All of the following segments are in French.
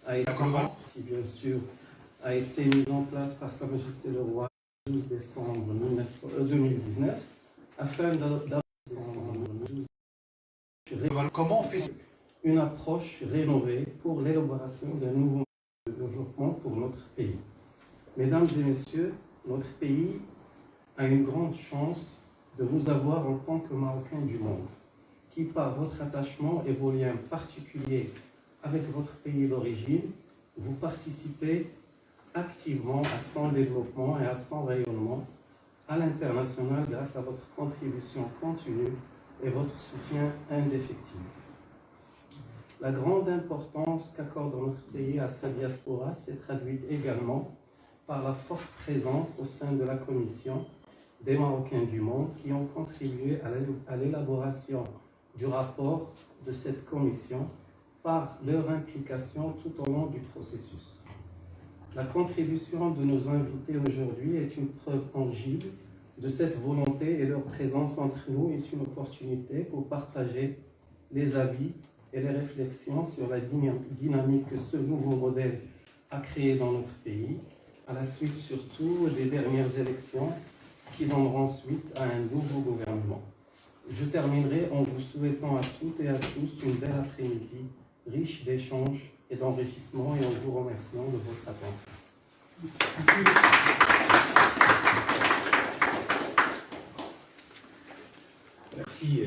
a été, bien sûr, a été mise en place par Sa Majesté le Roi le 12 décembre 2019 afin Comment on fait une approche rénovée pour l'élaboration d'un nouveau modèle de développement pour notre pays. Mesdames et messieurs, notre pays a une grande chance de vous avoir en tant que Marocains du monde, qui par votre attachement et vos liens particuliers avec votre pays d'origine, vous participez activement à son développement et à son rayonnement à l'international grâce à votre contribution continue et votre soutien indéfectible. La grande importance qu'accorde notre pays à sa diaspora s'est traduite également par la forte présence au sein de la Commission des Marocains du monde qui ont contribué à l'élaboration du rapport de cette commission par leur implication tout au long du processus. La contribution de nos invités aujourd'hui est une preuve tangible de cette volonté et leur présence entre nous est une opportunité pour partager les avis et les réflexions sur la dynamique que ce nouveau modèle a créé dans notre pays, à la suite surtout des dernières élections qui donneront suite à un nouveau gouvernement. Je terminerai en vous souhaitant à toutes et à tous une belle après-midi, riche d'échanges et d'enrichissement, et en vous remerciant de votre attention. Merci,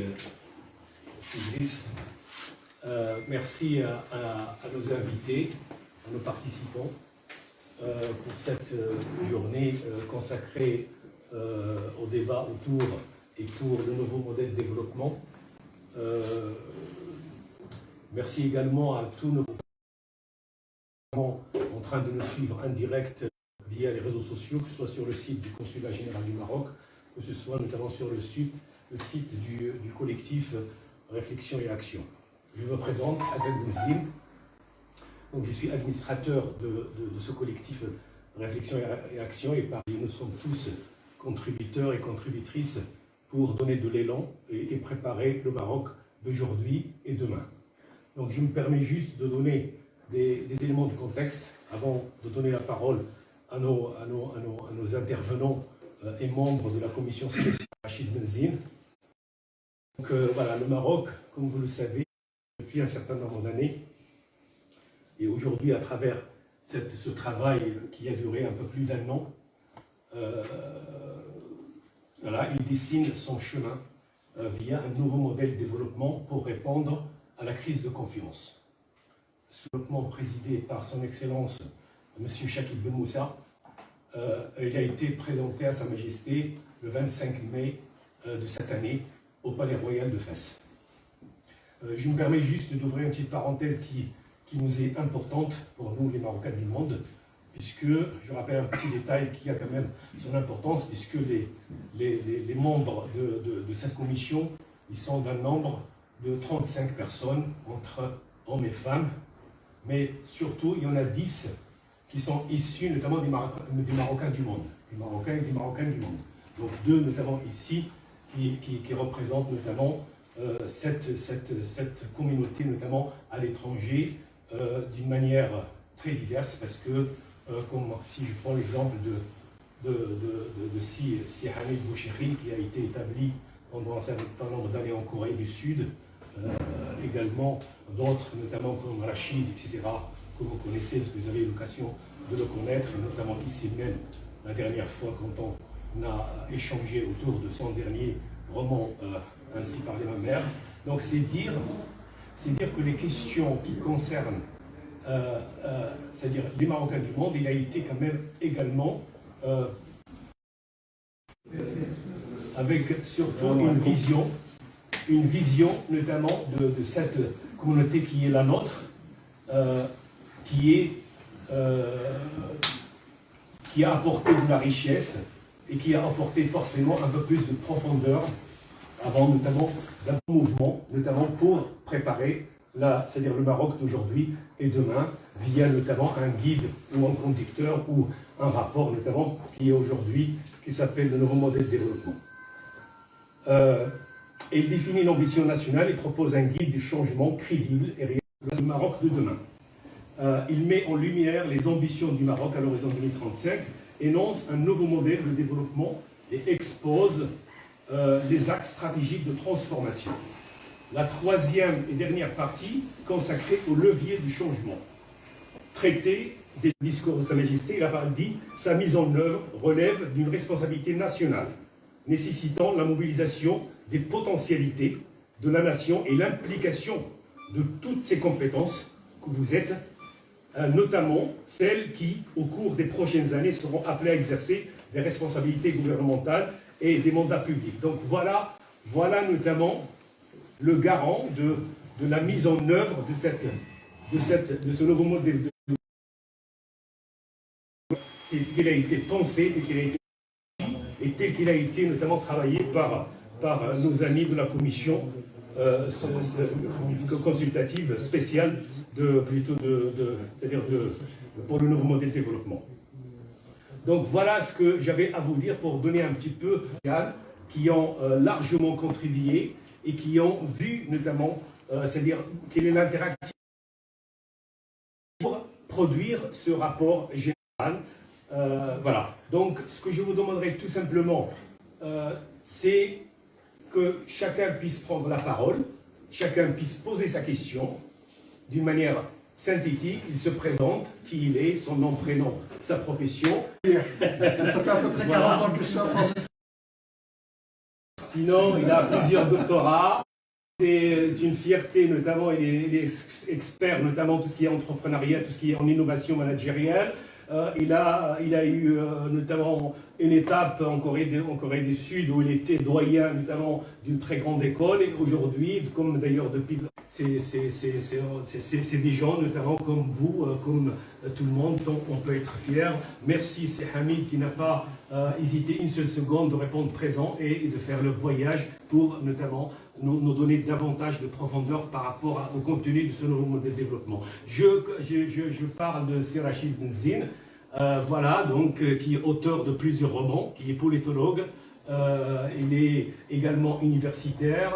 Idriss. Merci à nos invités, à nos participants pour cette journée consacrée au débat autour et pour le nouveau modèle de développement. Merci également à tous nos participants en train de nous suivre en direct via les réseaux sociaux, que ce soit sur le site du Consulat général du Maroc, que ce soit notamment sur le site du collectif Réflexion et Action. Je me présente, Azad Benzine. Donc, je suis administrateur de ce collectif Réflexion et Action, et parmi nous sommes tous contributeurs et contributrices pour donner de l'élan et préparer le Maroc d'aujourd'hui et demain. Donc je me permets juste de donner des éléments de contexte avant de donner la parole à nos intervenants et membres de la commission spéciale Rachid Benzine. Donc voilà, le Maroc, comme vous le savez, depuis un certain nombre d'années, et aujourd'hui à travers ce travail qui a duré un peu plus d'un an, voilà, il dessine son chemin via un nouveau modèle de développement pour répondre à la crise de confiance. Ce développement présidé par son Excellence M. Chakib Ben Moussa, il a été présenté à Sa Majesté le 25 mai de cette année au Palais Royal de Fès. Je me permets juste d'ouvrir une petite parenthèse qui nous est importante pour nous les Marocains du monde, puisque, je rappelle un petit détail qui a quand même son importance, puisque les membres de cette commission, ils sont d'un nombre de 35 personnes, entre hommes et femmes, mais surtout, il y en a 10 qui sont issus notamment des Marocains du monde, des Marocains et des Marocaines du monde. Donc 2 notamment ici, qui représentent notamment cette communauté, notamment à l'étranger, d'une manière très diverse, parce que, comme si je prends l'exemple de Si Hamid Bouchiri, qui a été établi pendant un certain nombre d'années en Corée du Sud, également d'autres, notamment comme Rachid, etc., que vous connaissez, parce que vous avez eu l'occasion de le connaître, et notamment ici même, la dernière fois, quand on a échangé autour de son dernier roman, Ainsi parlait ma mère. Donc c'est dire que les questions qui concernent c'est-à-dire les Marocains du monde, il a été quand même également avec surtout une vision notamment de cette communauté qui est la nôtre, qui a apporté de la richesse et qui a apporté forcément un peu plus de profondeur avant notamment d'un mouvement, notamment pour préparer c'est-à-dire le Maroc d'aujourd'hui et demain, via notamment un guide ou un conducteur ou un rapport notamment qui est aujourd'hui, qui s'appelle le nouveau modèle de développement. Et il définit l'ambition nationale et propose un guide du changement crédible et réel du Maroc de demain. il met en lumière les ambitions du Maroc à l'horizon 2035, énonce un nouveau modèle de développement et expose les axes stratégiques de transformation. La troisième et dernière partie consacrée au levier du changement. Traité des discours de Sa Majesté, il a dit « Sa mise en œuvre relève d'une responsabilité nationale, nécessitant la mobilisation des potentialités de la nation et l'implication de toutes ses compétences que vous êtes, notamment celles qui, au cours des prochaines années, seront appelées à exercer des responsabilités gouvernementales et des mandats publics. » Donc voilà notamment le garant de la mise en œuvre de ce nouveau modèle tel qu'il a été pensé, tel qu'il a été notamment travaillé par nos amis de la commission consultative spéciale pour le nouveau modèle de développement. Donc voilà ce que j'avais à vous dire pour donner un petit peu qui ont largement contribué et qui ont vu notamment, c'est-à-dire quel est l'interaction pour produire ce rapport général. Voilà. Donc ce que je vous demanderai tout simplement, c'est que chacun puisse prendre la parole, chacun puisse poser sa question d'une manière synthétique. Il se présente, qui il est, son nom, prénom, sa profession. Ça fait à peu près 40 ans que je suis en France. Sinon, il a plusieurs doctorats. C'est une fierté, notamment, il est expert, notamment tout ce qui est entrepreneuriat, tout ce qui est en innovation managériale. Il a eu notamment une étape en Corée du Sud où il était doyen notamment d'une très grande école, et aujourd'hui, comme d'ailleurs depuis, c'est des gens notamment comme vous, comme tout le monde, dont on peut être fier. Merci, c'est Hamid qui n'a pas hésité une seule seconde de répondre présent et de faire le voyage pour notamment nous donner davantage de profondeur par rapport au contenu de ce nouveau modèle de développement. Je parle de Sir Rachid Benzine, voilà, donc, qui est auteur de plusieurs romans, qui est politologue, il est également universitaire,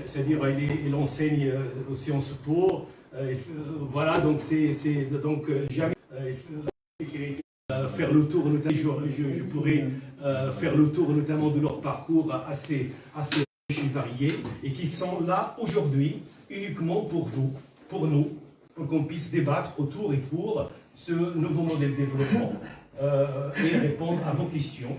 c'est-à-dire il enseigne aux Sciences Po, voilà, donc jamais faire le tour, notamment, je pourrais faire le tour notamment de leur parcours assez variés, et qui sont là aujourd'hui uniquement pour vous, pour nous, pour qu'on puisse débattre autour et pour ce nouveau modèle de développement et répondre à vos questions.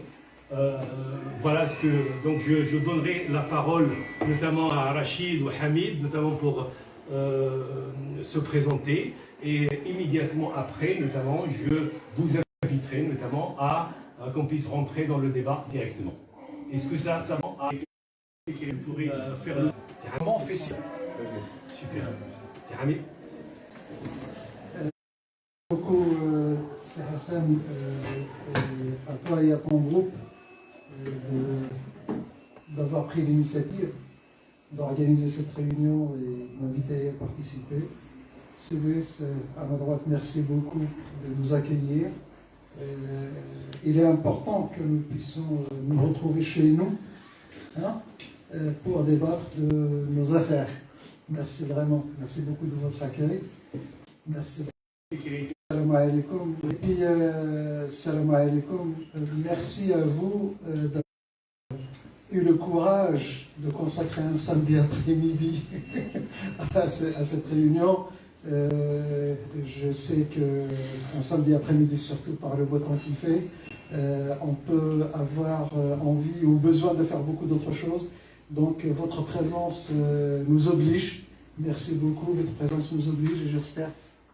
Voilà ce que... Donc je donnerai la parole notamment à Rachid ou Hamid, notamment pour se présenter, et immédiatement après, notamment, je vous inviterai notamment à qu'on puisse rentrer dans le débat directement. Est-ce que ça va pourrait faire le... Comment on fait ça? Super. C'est Hamid. Beaucoup, c'est Hassan, à toi et à ton groupe d'avoir pris l'initiative d'organiser cette réunion et m'inviter à participer. Cédric, à ma droite, merci beaucoup de nous accueillir. Il est important que nous puissions nous retrouver chez nous, hein, pour débattre de nos affaires. Merci vraiment. Merci beaucoup de votre accueil. Merci. Salam alaikum. Et puis, salam alaikum. Merci à vous d'avoir eu le courage de consacrer un samedi après-midi à cette réunion. Je sais qu'un samedi après-midi, surtout par le beau temps qu'il fait, on peut avoir envie ou besoin de faire beaucoup d'autres choses. Donc votre présence nous oblige. Merci beaucoup, votre présence nous oblige, et j'espère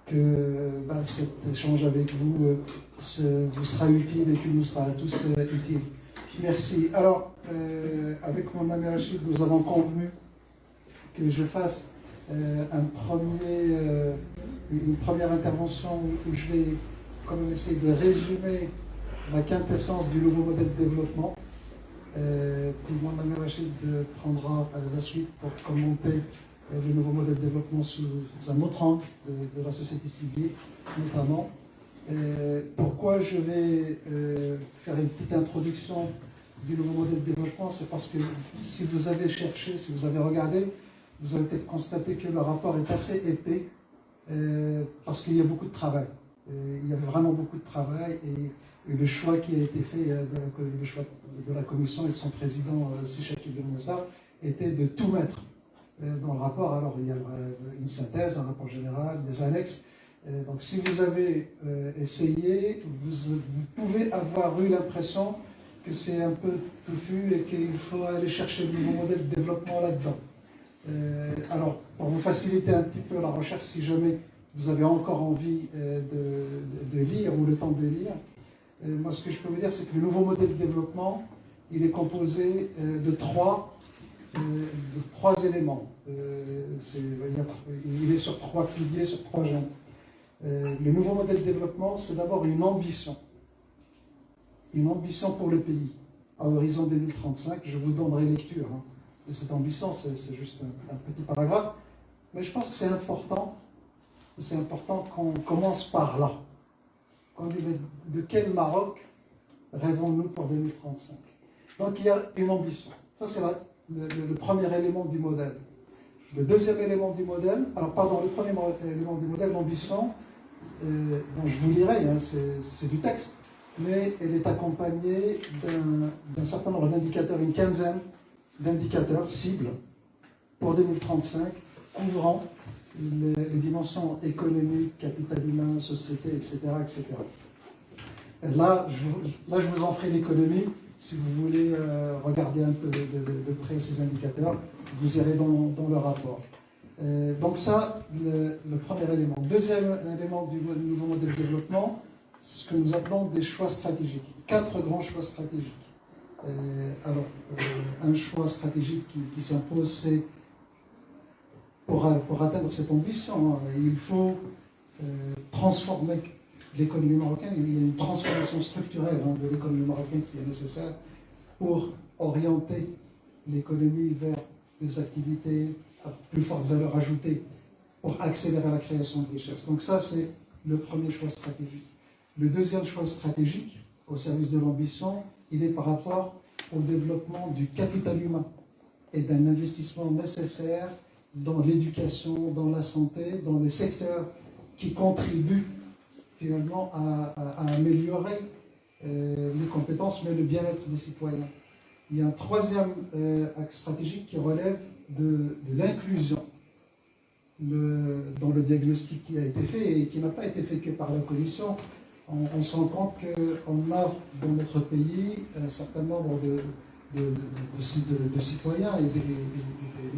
que cet échange avec vous vous sera utile et qu'il nous sera à tous utile. Merci. Alors, avec mon ami Rachid, nous avons convenu que je fasse une première intervention où je vais quand même essayer de résumer la quintessence du nouveau modèle de développement. Puis mon ami Rachid prendra la suite pour commenter le nouveau modèle de développement sous un autre angle de la société civile, notamment. Pourquoi je vais faire une petite introduction du nouveau modèle de développement? C'est parce que si vous avez cherché, si vous avez regardé, vous avez peut-être constaté que le rapport est assez épais parce qu'il y a beaucoup de travail. Il y avait vraiment beaucoup de travail et le choix qui a été fait, le choix de la commission et de son président Sechaki Ben Moussa, était de tout mettre dans le rapport. Alors il y a une synthèse, un rapport général, des annexes. Donc si vous avez essayé, vous pouvez avoir eu l'impression que c'est un peu touffu et qu'il faut aller chercher de nouveaux modèles de développement là-dedans. Alors, pour vous faciliter un petit peu la recherche, si jamais vous avez encore envie de lire ou le temps de lire, moi ce que je peux vous dire, c'est que le nouveau modèle de développement, il est composé de trois éléments. Il est sur trois piliers, sur trois jambes. Le nouveau modèle de développement, c'est d'abord une ambition pour le pays. À horizon 2035, je vous donnerai lecture de cette ambition, c'est juste un petit paragraphe, mais je pense que c'est important qu'on commence par là. Qu'on dit, de quel Maroc rêvons-nous pour 2035? Donc il y a une ambition. Ça, c'est le premier élément du modèle. Le deuxième élément du modèle, le premier élément du modèle, l'ambition, dont je vous lirai, c'est du texte, mais elle est accompagnée d'un certain nombre d'indicateurs, une quinzaine d'indicateurs cibles pour 2035, couvrant les dimensions économiques, capital humain, société, etc. etc. Là, je vous en ferai l'économie. Si vous voulez regarder un peu de près ces indicateurs, vous irez dans le rapport. Donc ça, le premier élément. Deuxième élément du nouveau modèle de développement, ce que nous appelons des choix stratégiques. 4 grands choix stratégiques. Un choix stratégique qui s'impose, c'est pour atteindre cette ambition, il faut transformer l'économie marocaine. Il y a une transformation structurelle de l'économie marocaine qui est nécessaire pour orienter l'économie vers des activités à plus forte valeur ajoutée, pour accélérer la création de richesses. Donc ça, c'est le premier choix stratégique. Le deuxième choix stratégique, au service de l'ambition, il est par rapport au développement du capital humain et d'un investissement nécessaire dans l'éducation, dans la santé, dans les secteurs qui contribuent finalement à améliorer les compétences, mais le bien-être des citoyens. Il y a un troisième axe stratégique qui relève de l'inclusion dans le diagnostic qui a été fait et qui n'a pas été fait que par la Commission. On se rend compte qu'on a dans notre pays un certain nombre de citoyens et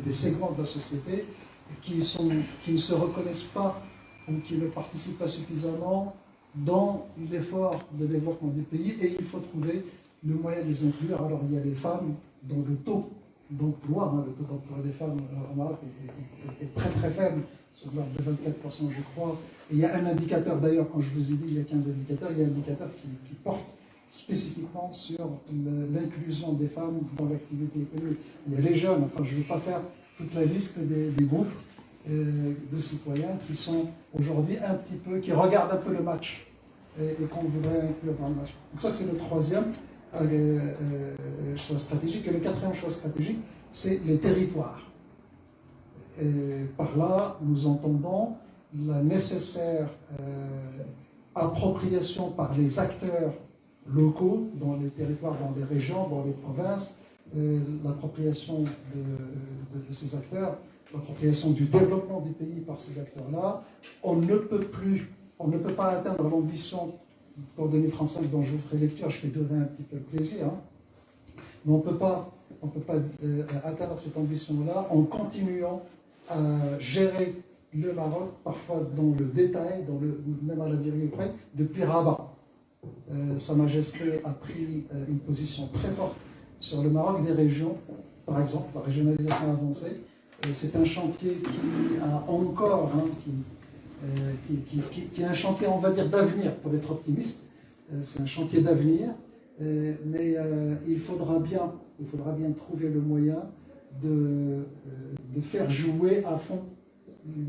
des segments de la société qui ne se reconnaissent pas ou qui ne participent pas suffisamment dans l'effort de développement du pays, et il faut trouver le moyen de les inclure. Alors il y a les femmes dont le taux d'emploi, le taux d'emploi des femmes au Maroc est très très faible, sur l'ordre de 24% je crois. Et il y a un indicateur, d'ailleurs, quand je vous ai dit il y a 15 indicateurs, il y a un indicateur qui porte spécifiquement sur l'inclusion des femmes dans l'activité économique. Il y a les jeunes, enfin je ne vais pas faire toute la liste des groupes de citoyens qui sont aujourd'hui un petit peu, qui regardent un peu le match et qu'on voudrait inclure dans le match. Donc ça c'est le troisième choix stratégique. Et le quatrième choix stratégique, c'est les territoires. Et par là, nous entendons la nécessaire appropriation par les acteurs locaux dans les territoires, dans les régions, dans les provinces, l'appropriation de ces acteurs, l'appropriation du développement du pays par ces acteurs-là. On ne peut pas atteindre l'ambition pour 2035 dont je vous ferai lecture, je fais donner un petit peu le plaisir, mais on ne peut pas atteindre cette ambition-là en continuant à gérer le Maroc, parfois dans le détail, même à la virgule près, depuis Rabat. Sa Majesté a pris une position très forte sur le Maroc des régions, par exemple, la régionalisation avancée. C'est un chantier qui a encore, qui est un chantier, on va dire, d'avenir, pour être optimiste. C'est un chantier d'avenir, mais il faudra bien trouver le moyen de faire jouer à fond,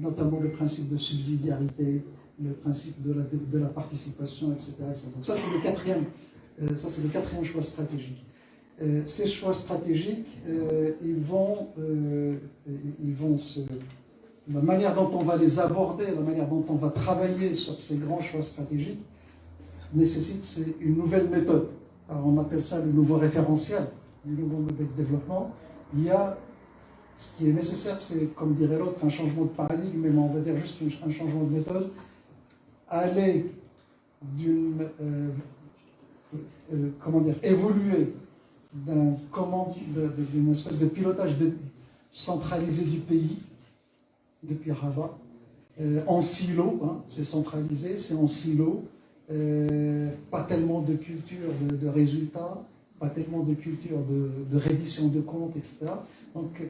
notamment le principe de subsidiarité, le principe de la participation, etc. Donc ça, c'est le quatrième choix stratégique. Ces choix stratégiques, ils vont la manière dont on va les aborder, la manière dont on va travailler sur ces grands choix stratégiques nécessite une nouvelle méthode. Alors on appelle ça le nouveau référentiel, du nouveau modèle de développement. Il y a, ce qui est nécessaire, c'est, comme dirait l'autre, un changement de paradigme, mais on va dire juste un changement de méthode. Aller évoluer d'une espèce de pilotage centralisé du pays, depuis Rabat, en silo, hein, c'est centralisé, c'est en silo, pas tellement de culture de résultats, pas tellement de culture de reddition de comptes, etc. Donc,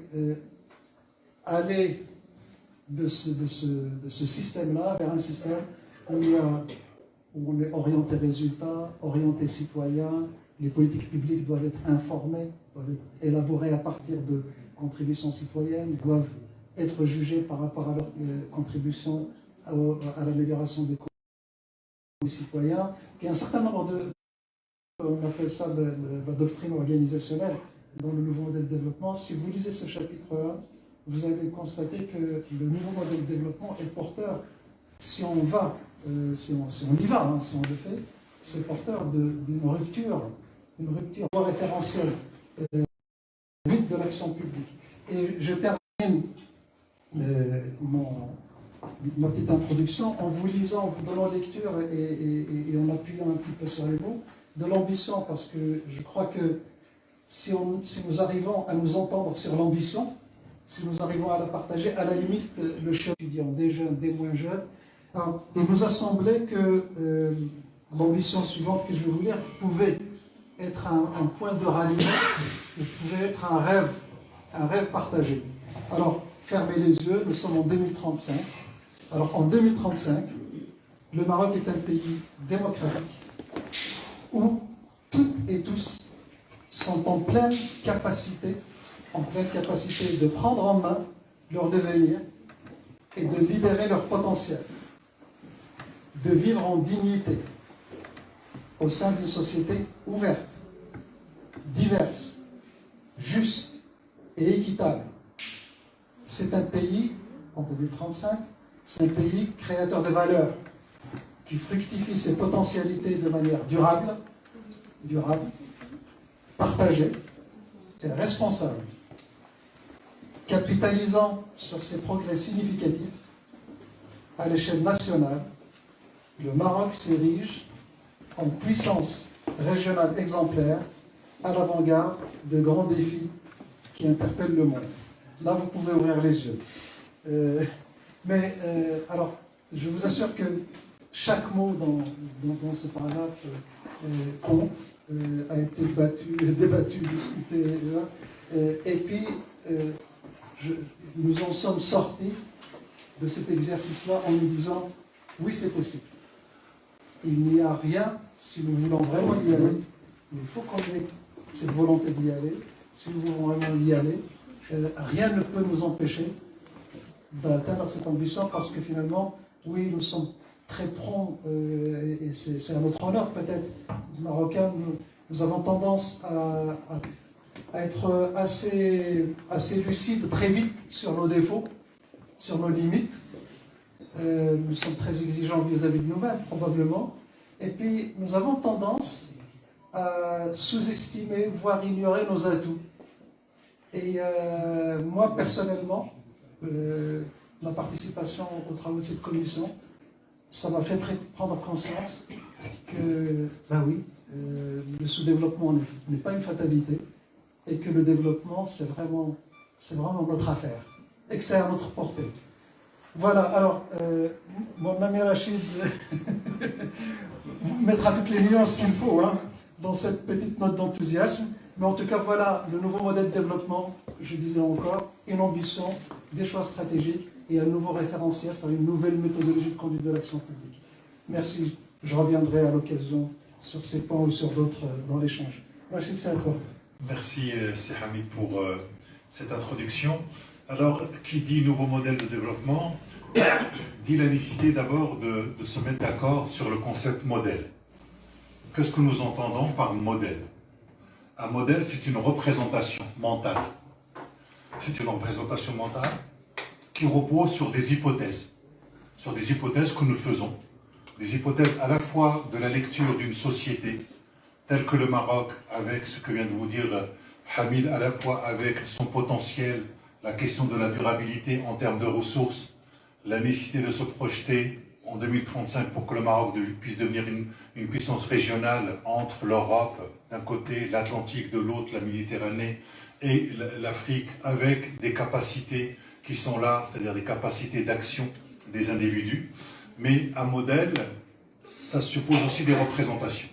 aller de ce système-là vers un système où on est orienté résultat, orienté citoyen, les politiques publiques doivent être informées, doivent être élaborées à partir de contributions citoyennes, doivent être jugées par rapport à leur contribution à l'amélioration des citoyens. Il y a un certain nombre on appelle ça la doctrine organisationnelle dans le nouveau modèle de développement. Si vous lisez ce chapitre-là, vous allez constater que le nouveau modèle de développement est porteur, si on va, si on y va, hein, si on le fait, c'est porteur d'une rupture référentielle vite de l'action publique. Et je termine ma petite introduction en vous lisant, en vous donnant lecture et en appuyant un petit peu sur les mots, de l'ambition, parce que je crois que si nous arrivons à nous entendre sur l'ambition, si nous arrivons à la partager, à la limite, le choix étudiant, des jeunes, des moins jeunes, il nous a semblé que l'ambition suivante que je vais vous lire pouvait être un point de ralliement, pouvait être un rêve partagé. Alors, fermez les yeux, nous sommes en 2035. Alors, en 2035, le Maroc est un pays démocratique où toutes et tous sont en pleine capacité de prendre en main leur devenir et de libérer leur potentiel, de vivre en dignité au sein d'une société ouverte, diverse, juste et équitable. C'est un pays, en 2035, c'est un pays créateur de valeurs, qui fructifie ses potentialités de manière durable, partagée et responsable, capitalisant sur ses progrès significatifs à l'échelle nationale. Le Maroc s'érige en puissance régionale exemplaire à l'avant-garde de grands défis qui interpellent le monde. Là, vous pouvez ouvrir les yeux. Alors, je vous assure que chaque mot dans ce paragraphe compte, a été débattu, discuté, et puis nous en sommes sortis de cet exercice-là en nous disant oui, c'est possible. Il n'y a rien, si nous voulons vraiment y aller, il faut qu'on ait cette volonté d'y aller. Si nous voulons vraiment y aller, rien ne peut nous empêcher d'atteindre cette ambition, parce que finalement, oui, nous sommes très prompts, et c'est à notre honneur peut-être, Marocains, nous avons tendance à être assez lucides très vite sur nos défauts, sur nos limites. Nous sommes très exigeants vis-à-vis de nous-mêmes, probablement. Et puis, nous avons tendance à sous-estimer, voire ignorer nos atouts. Et moi, personnellement, ma participation aux travaux de cette commission, ça m'a fait prendre conscience que, ben oui, le sous-développement n'est pas une fatalité, et que le développement, c'est vraiment notre affaire, et que c'est à notre portée. Voilà, alors, mon ami Rachid vous mettra toutes les nuances qu'il faut dans cette petite note d'enthousiasme. Mais en tout cas, voilà le nouveau modèle de développement, je disais encore, une ambition, des choix stratégiques et un nouveau référentiel, c'est-à-dire une nouvelle méthodologie de conduite de l'action publique. Merci, je reviendrai à l'occasion sur ces points ou sur d'autres dans l'échange. Rachid, c'est à toi. Merci, Hamid, pour cette introduction. Alors, qui dit nouveau modèle de développement, dit la nécessité d'abord de se mettre d'accord sur le concept modèle. Qu'est-ce que nous entendons par modèle? Un modèle, c'est une représentation mentale. C'est une représentation mentale qui repose sur des hypothèses que nous faisons, des hypothèses à la fois de la lecture d'une société, telle que le Maroc, avec ce que vient de vous dire Hamid, à la fois avec son potentiel, la question de la durabilité en termes de ressources, la nécessité de se projeter en 2035 pour que le Maroc puisse devenir une puissance régionale entre l'Europe d'un côté, l'Atlantique de l'autre, la Méditerranée et l'Afrique, avec des capacités qui sont là, c'est-à-dire des capacités d'action des individus. Mais un modèle, ça suppose aussi des représentations.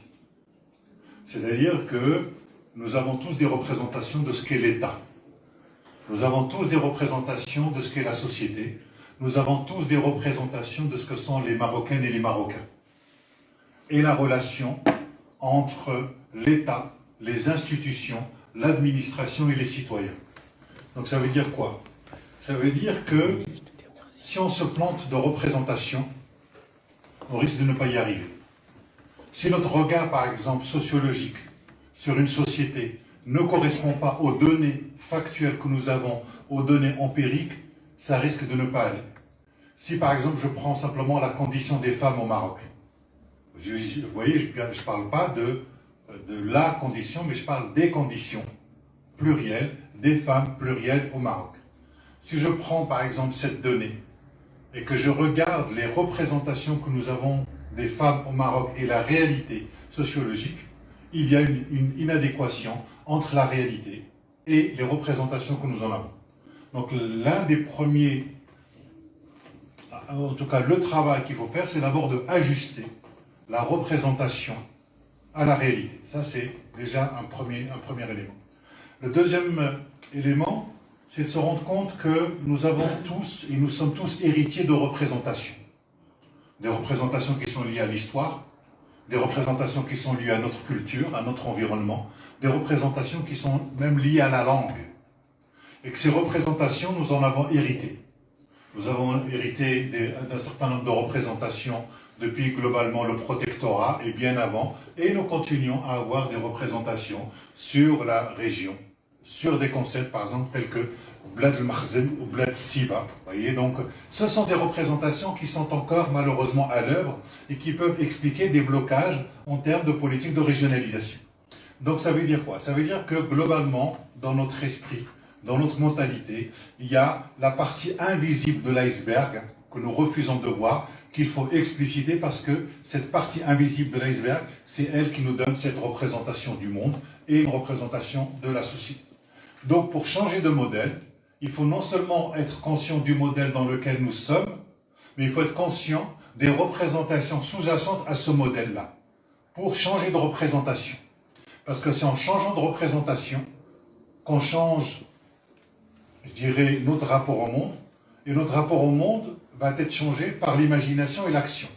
C'est-à-dire que nous avons tous des représentations de ce qu'est l'État. Nous avons tous des représentations de ce qu'est la société. Nous avons tous des représentations de ce que sont les Marocaines et les Marocains. Et la relation entre l'État, les institutions, l'administration et les citoyens. Donc ça veut dire quoi? Ça veut dire que si on se plante de représentation, on risque de ne pas y arriver. Si notre regard, par exemple, sociologique sur une société ne correspond pas aux données factuelles que nous avons, aux données empiriques, ça risque de ne pas aller. Si, par exemple, je prends simplement la condition des femmes au Maroc, vous voyez, je ne parle pas de la condition, mais je parle des conditions plurielles, des femmes plurielles au Maroc. Si je prends, par exemple, cette donnée et que je regarde les représentations que nous avons des femmes au Maroc et la réalité sociologique, il y a une inadéquation entre la réalité et les représentations que nous en avons. Donc l'un des premiers, en tout cas le travail qu'il faut faire, c'est d'abord d'ajuster la représentation à la réalité. Ça c'est déjà un premier élément. Le deuxième élément, c'est de se rendre compte que nous avons tous, et nous sommes tous héritiers de représentations. Des représentations qui sont liées à l'histoire, des représentations qui sont liées à notre culture, à notre environnement, des représentations qui sont même liées à la langue. Et que ces représentations, nous en avons hérité. Nous avons hérité d'un certain nombre de représentations depuis globalement le protectorat et bien avant, et nous continuons à avoir des représentations sur la région, sur des concepts par exemple tels que Bled el-Makhzen ou Bled Siba. Voyez, donc ce sont des représentations qui sont encore malheureusement à l'œuvre et qui peuvent expliquer des blocages en termes de politique de régionalisation. Donc ça veut dire quoi? Ça veut dire que globalement, dans notre esprit, dans notre mentalité, il y a la partie invisible de l'iceberg que nous refusons de voir, qu'il faut expliciter parce que cette partie invisible de l'iceberg, c'est elle qui nous donne cette représentation du monde et une représentation de la société. Donc pour changer de modèle, il faut non seulement être conscient du modèle dans lequel nous sommes, mais il faut être conscient des représentations sous-jacentes à ce modèle-là, pour changer de représentation. Parce que c'est en changeant de représentation qu'on change, je dirais, notre rapport au monde, et notre rapport au monde va être changé par l'imagination et l'action.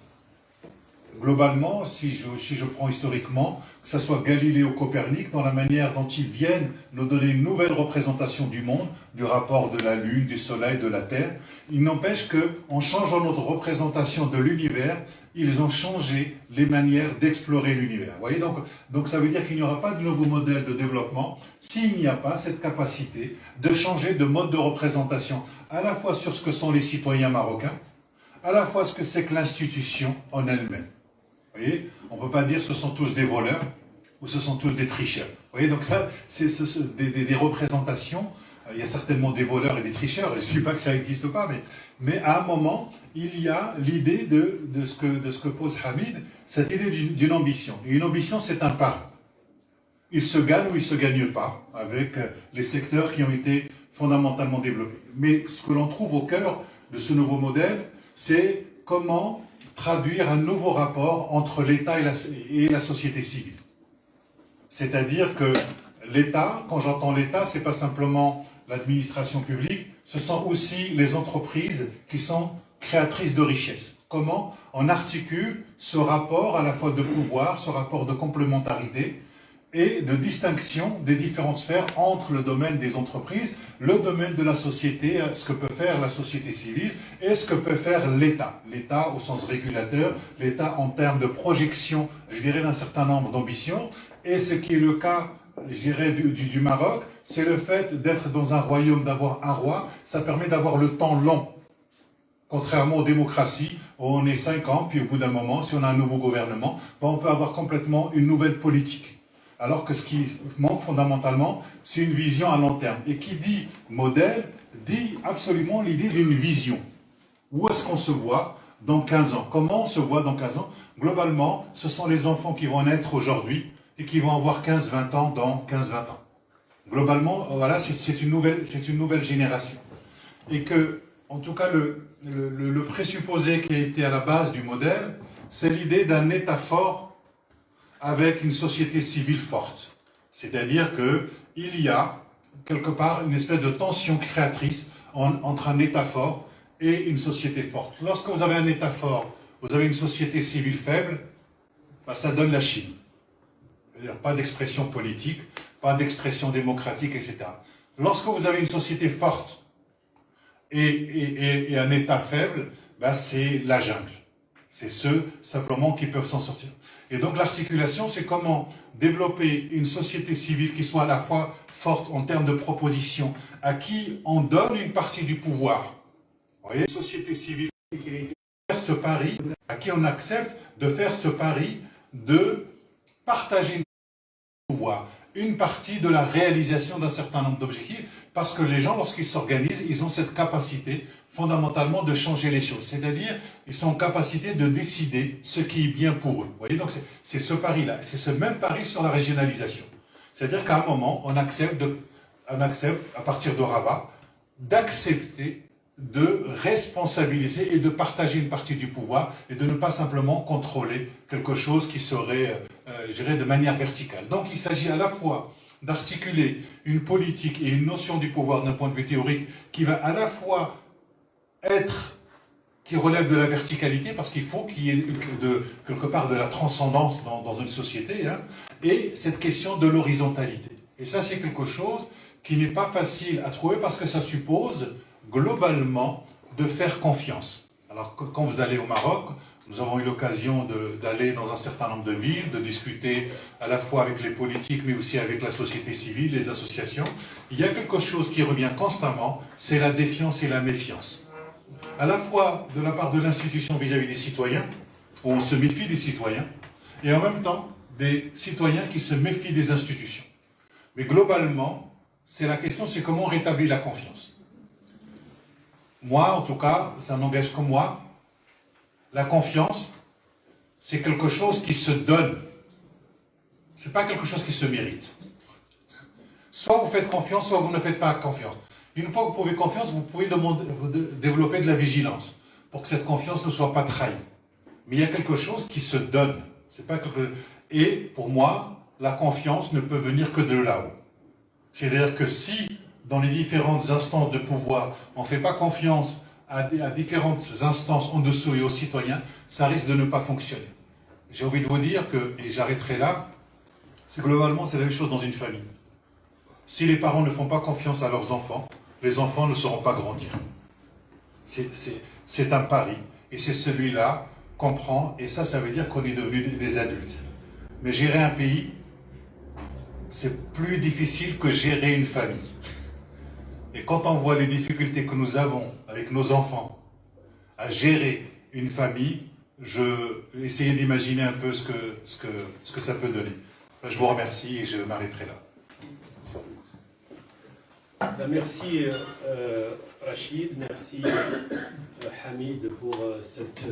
Globalement, si je prends historiquement, que ce soit Galilée ou Copernic, dans la manière dont ils viennent nous donner une nouvelle représentation du monde, du rapport de la Lune, du Soleil, de la Terre, il n'empêche qu'en changeant notre représentation de l'univers, ils ont changé les manières d'explorer l'univers. Vous voyez, donc ça veut dire qu'il n'y aura pas de nouveau modèle de développement s'il n'y a pas cette capacité de changer de mode de représentation, à la fois sur ce que sont les citoyens marocains, à la fois ce que c'est que l'institution en elle-même. Vous voyez, on ne peut pas dire que ce sont tous des voleurs ou ce sont tous des tricheurs. Vous voyez, donc ça, c'est des représentations. Il y a certainement des voleurs et des tricheurs, je ne dis pas que ça n'existe pas, mais à un moment, il y a l'idée de ce que pose Hamid, cette idée d'une ambition. Et une ambition, c'est un pas. Il se gagne ou il ne se gagne pas avec les secteurs qui ont été fondamentalement développés. Mais ce que l'on trouve au cœur de ce nouveau modèle, c'est comment traduire un nouveau rapport entre l'État et la société civile. C'est-à-dire que l'État, quand j'entends l'État, ce n'est pas simplement l'administration publique, ce sont aussi les entreprises qui sont créatrices de richesses. Comment on articule ce rapport à la fois de pouvoir, ce rapport de complémentarité et de distinction des différentes sphères entre le domaine des entreprises, le domaine de la société, ce que peut faire la société civile et ce que peut faire l'État. L'État au sens régulateur, l'État en termes de projection, je dirais, d'un certain nombre d'ambitions. Et ce qui est le cas, je dirais, du Maroc, c'est le fait d'être dans un royaume, d'avoir un roi, ça permet d'avoir le temps long. Contrairement aux démocraties, où on est 5 ans, puis au bout d'un moment, si on a un nouveau gouvernement, ben on peut avoir complètement une nouvelle politique. Alors que ce qui manque fondamentalement, c'est une vision à long terme. Et qui dit modèle, dit absolument l'idée d'une vision. Où est-ce qu'on se voit dans 15 ans? Comment on se voit dans 15 ans? Globalement, ce sont les enfants qui vont naître aujourd'hui et qui vont avoir 15-20 ans dans 15-20 ans. Globalement, voilà, c'est une nouvelle génération. Et que, en tout cas, le présupposé qui a été à la base du modèle, c'est l'idée d'un État fort avec une société civile forte. C'est-à-dire qu'il y a, quelque part, une espèce de tension créatrice entre un État fort et une société forte. Lorsque vous avez un État fort, vous avez une société civile faible, ben ça donne la Chine. C'est-à-dire pas d'expression politique, pas d'expression démocratique, etc. Lorsque vous avez une société forte et un État faible, ben c'est la jungle. C'est ceux, simplement, qui peuvent s'en sortir. Et donc l'articulation, c'est comment développer une société civile qui soit à la fois forte en termes de propositions, à qui on donne une partie du pouvoir. Vous voyez, une société civile qui faire ce pari, à qui on accepte de faire ce pari de partager le pouvoir, une partie de la réalisation d'un certain nombre d'objectifs, parce que les gens, lorsqu'ils s'organisent, ils ont cette capacité fondamentalement de changer les choses. C'est-à-dire, ils sont en capacité de décider ce qui est bien pour eux. Vous voyez, donc c'est ce pari-là, c'est ce même pari sur la régionalisation. C'est-à-dire qu'à un moment, on accepte, à partir de Rabat, d'accepter de responsabiliser et de partager une partie du pouvoir et de ne pas simplement contrôler quelque chose qui serait, je dirais, de manière verticale. Donc il s'agit à la fois d'articuler une politique et une notion du pouvoir d'un point de vue théorique qui va à la fois qui relève de la verticalité, parce qu'il faut qu'il y ait quelque part de la transcendance dans une société, hein, et cette question de l'horizontalité. Et ça, c'est quelque chose qui n'est pas facile à trouver parce que ça suppose globalement de faire confiance. Alors quand vous allez au Maroc, nous avons eu l'occasion d'aller dans un certain nombre de villes, de discuter à la fois avec les politiques mais aussi avec la société civile, les associations. Il y a quelque chose qui revient constamment, c'est la défiance et la méfiance. À la fois de la part de l'institution vis-à-vis des citoyens, où on se méfie des citoyens, et en même temps des citoyens qui se méfient des institutions. Mais globalement, c'est la question, c'est comment on rétablit la confiance. Moi, en tout cas, ça n'engage que moi. La confiance, c'est quelque chose qui se donne. Ce n'est pas quelque chose qui se mérite. Soit vous faites confiance, soit vous ne faites pas confiance. Une fois que vous pouvez confiance, vous pouvez développer de la vigilance pour que cette confiance ne soit pas trahie. Mais il y a quelque chose qui se donne. C'est pas quelque... Et pour moi, la confiance ne peut venir que de là-haut. C'est-à-dire que si, dans les différentes instances de pouvoir, on ne fait pas confiance à différentes instances en dessous et aux citoyens, ça risque de ne pas fonctionner. J'ai envie de vous dire que, et j'arrêterai là, c'est globalement c'est la même chose dans une famille. Si les parents ne font pas confiance à leurs enfants, les enfants ne sauront pas grandir. C'est un pari, et c'est celui-là qu'on prend, et ça veut dire qu'on est devenus des adultes. Mais gérer un pays, c'est plus difficile que gérer une famille. Et quand on voit les difficultés que nous avons avec nos enfants à gérer une famille, je vais essayer d'imaginer un peu ce que ça peut donner. Je vous remercie et je m'arrêterai là. Merci Rachid, merci Hamid pour cette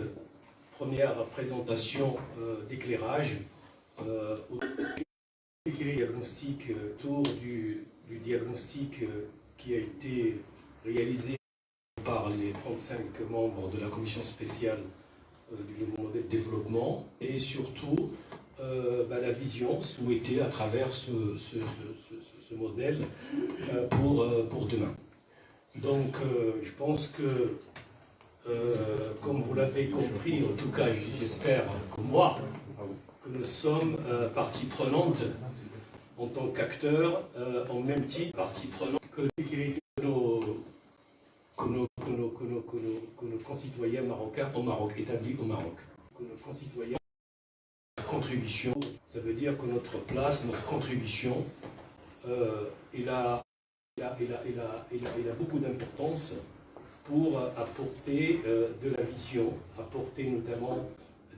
première présentation d'éclairage diagnostic, autour du diagnostic qui a été réalisé par les 35 membres de la commission spéciale du nouveau modèle de développement et surtout la vision souhaitée à travers ce modèle pour demain. Donc je pense que comme vous l'avez compris, en tout cas j'espère comme moi, que nous sommes partie prenante en tant qu'acteurs, en même titre partie prenante que nos concitoyens marocains au Maroc, établis au Maroc. Que nos concitoyens, notre contribution, ça veut dire que notre place, notre contribution, il a beaucoup d'importance pour apporter de la vision, apporter notamment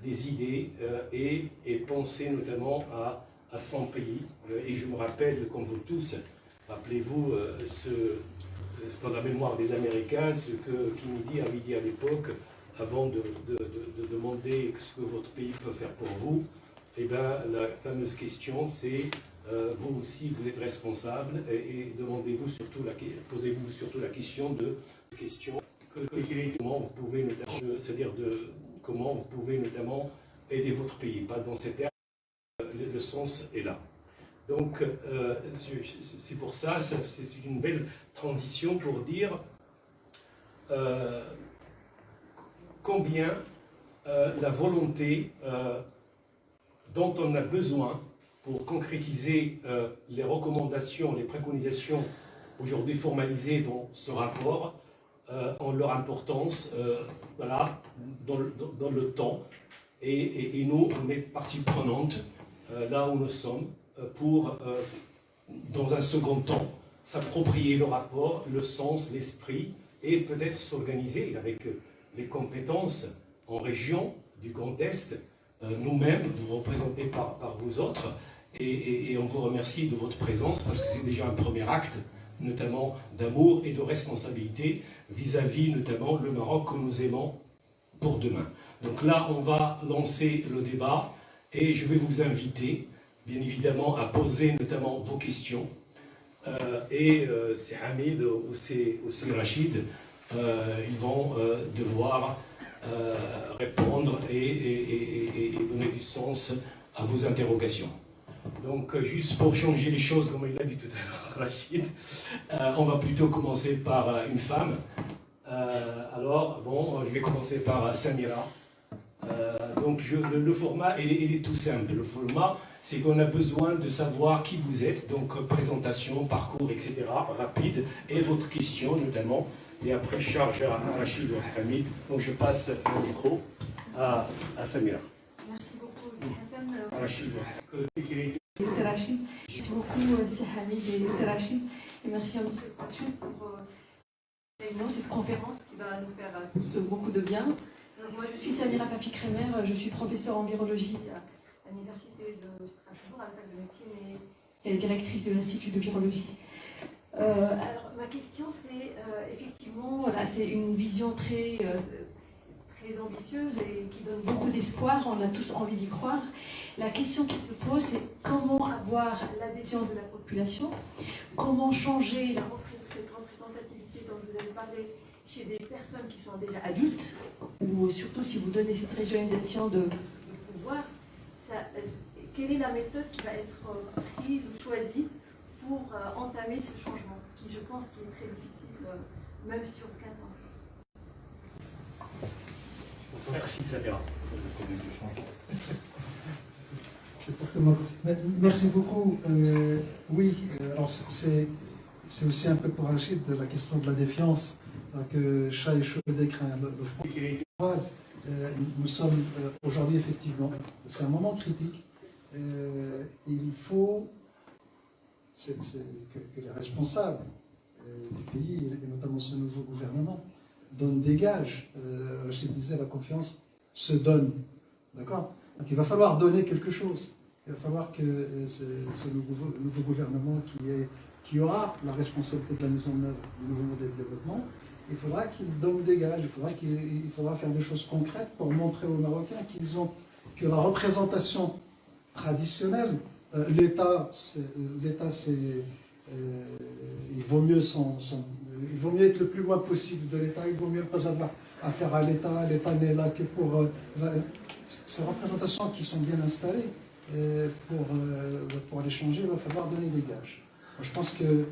des idées et penser notamment à son pays. Et je me rappelle, comme vous tous, rappelez-vous, c'est dans la mémoire des Américains, ce que Kennedy avait dit à l'époque, avant de demander ce que votre pays peut faire pour vous. Eh bien, la fameuse question, c'est vous aussi, vous êtes responsable et demandez-vous surtout posez-vous surtout la question comment vous pouvez notamment, c'est-à-dire comment vous pouvez notamment aider votre pays. Pas dans ces termes, le sens est là. Donc, c'est pour ça, c'est une belle transition pour dire combien la volonté dont on a besoin pour concrétiser les recommandations, les préconisations aujourd'hui formalisées dans ce rapport, ont leur importance voilà, dans le temps. Et nous, on est partie prenante là où nous sommes pour, dans un second temps, s'approprier le rapport, le sens, l'esprit, et peut-être s'organiser avec les compétences en région du Grand Est, nous-mêmes, vous représentés par vous autres, et on vous remercie de votre présence parce que c'est déjà un premier acte, notamment d'amour et de responsabilité vis-à-vis notamment le Maroc que nous aimons pour demain. Donc là, on va lancer le débat et je vais vous inviter, bien évidemment, à poser notamment vos questions. C'est Hamid ou c'est Rachid, ils vont devoir répondre et donner du sens à vos interrogations. Donc, juste pour changer les choses, comme il l'a dit tout à l'heure, Rachid, on va plutôt commencer par une femme. Alors, bon, je vais commencer par Samira. Donc, le format, il est tout simple. Le format, c'est qu'on a besoin de savoir qui vous êtes, donc présentation, parcours, etc., rapide, et votre question notamment. Et après, charge à Rachid ou à Hamid. Donc, je passe le micro à Samira. Merci beaucoup, c'est Hassan. Rachid. C'est Rachid. Merci beaucoup, c'est Hamid et c'est Rachid. Et merci à M. Pachu pour cette conférence qui va nous faire tous beaucoup de bien. Moi, je suis Samira Papi-Kremer, je suis professeure en virologie à l'Université de Strasbourg, à la fac de médecine et directrice de l'Institut de virologie. Alors, ma question, c'est effectivement, voilà, c'est une vision très ambitieuse et qui donne beaucoup d'espoir, on a tous envie d'y croire. La question qui se pose, c'est comment avoir l'adhésion de la population, comment changer cette représentativité dont vous avez parlé chez des personnes qui sont déjà adultes, ou surtout si vous donnez cette régionalisation de pouvoir, quelle est la méthode qui va être prise ou choisie pour entamer ce changement, qui je pense qui est très difficile, même sur 15 ans. Merci, Samira. Merci beaucoup. Oui, alors c'est aussi un peu pour Rachid de la question de la défiance que Chat et Chaud décrit le front. Nous sommes aujourd'hui effectivement, c'est un moment critique. Il faut que les responsables du pays, et notamment ce nouveau gouvernement, donnent des gages. Rachid disait, la confiance se donne. D'accord? Donc il va falloir donner quelque chose. Il va falloir que ce nouveau gouvernement qui aura la responsabilité de la mise en œuvre du nouveau modèle de développement, il faudra qu'il donne des gages, il faudra faire des choses concrètes pour montrer aux Marocains que la représentation traditionnelle, l'État, il vaut mieux être le plus loin possible de l'État, il vaut mieux pas avoir affaire à l'État, l'État n'est là que pour ces représentations qui sont bien installées, pour les changer, il va falloir donner des gages. Je pense que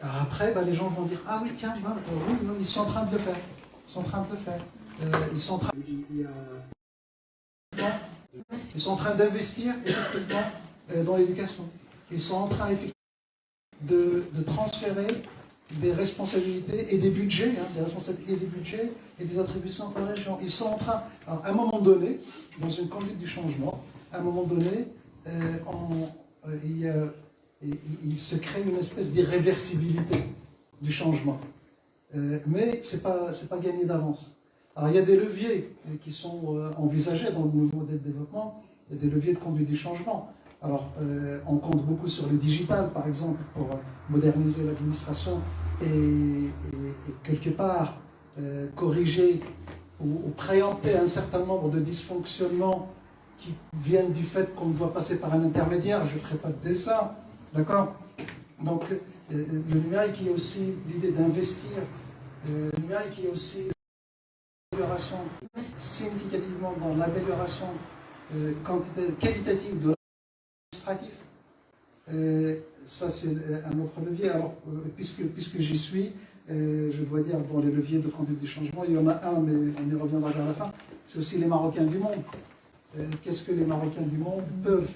après, les gens vont dire, ah oui, tiens, oui, ils sont en train de le faire. Ils sont en train de le faire. Ils sont en train d'investir, effectivement, dans l'éducation. Ils sont en train, effectivement, de transférer des responsabilités et des budgets, des responsabilités et des budgets et des attributions par région. Ils sont en train, à un moment donné, dans une conduite du changement, à un moment donné, il se crée une espèce d'irréversibilité du changement. mais ce n'est pas gagné d'avance. Alors il y a des leviers qui sont envisagés dans le nouveau modèle de développement, il y a des leviers de conduite du changement. Alors on compte beaucoup sur le digital, par exemple, pour moderniser l'administration et quelque part corriger ou préempter un certain nombre de dysfonctionnements qui viennent du fait qu'on doit passer par un intermédiaire. Je ne ferai pas de dessin, d'accord? Donc le numérique, il y a aussi l'idée d'investir. Le numérique, il y a aussi l'amélioration significativement dans l'amélioration qualitative de l'administratif. Ça, c'est un autre levier. Alors, puisque j'y suis, je dois dire, dans les leviers de conduite du changement, il y en a un, mais on y reviendra vers la fin, c'est aussi les Marocains du monde. Qu'est-ce que les Marocains du monde peuvent,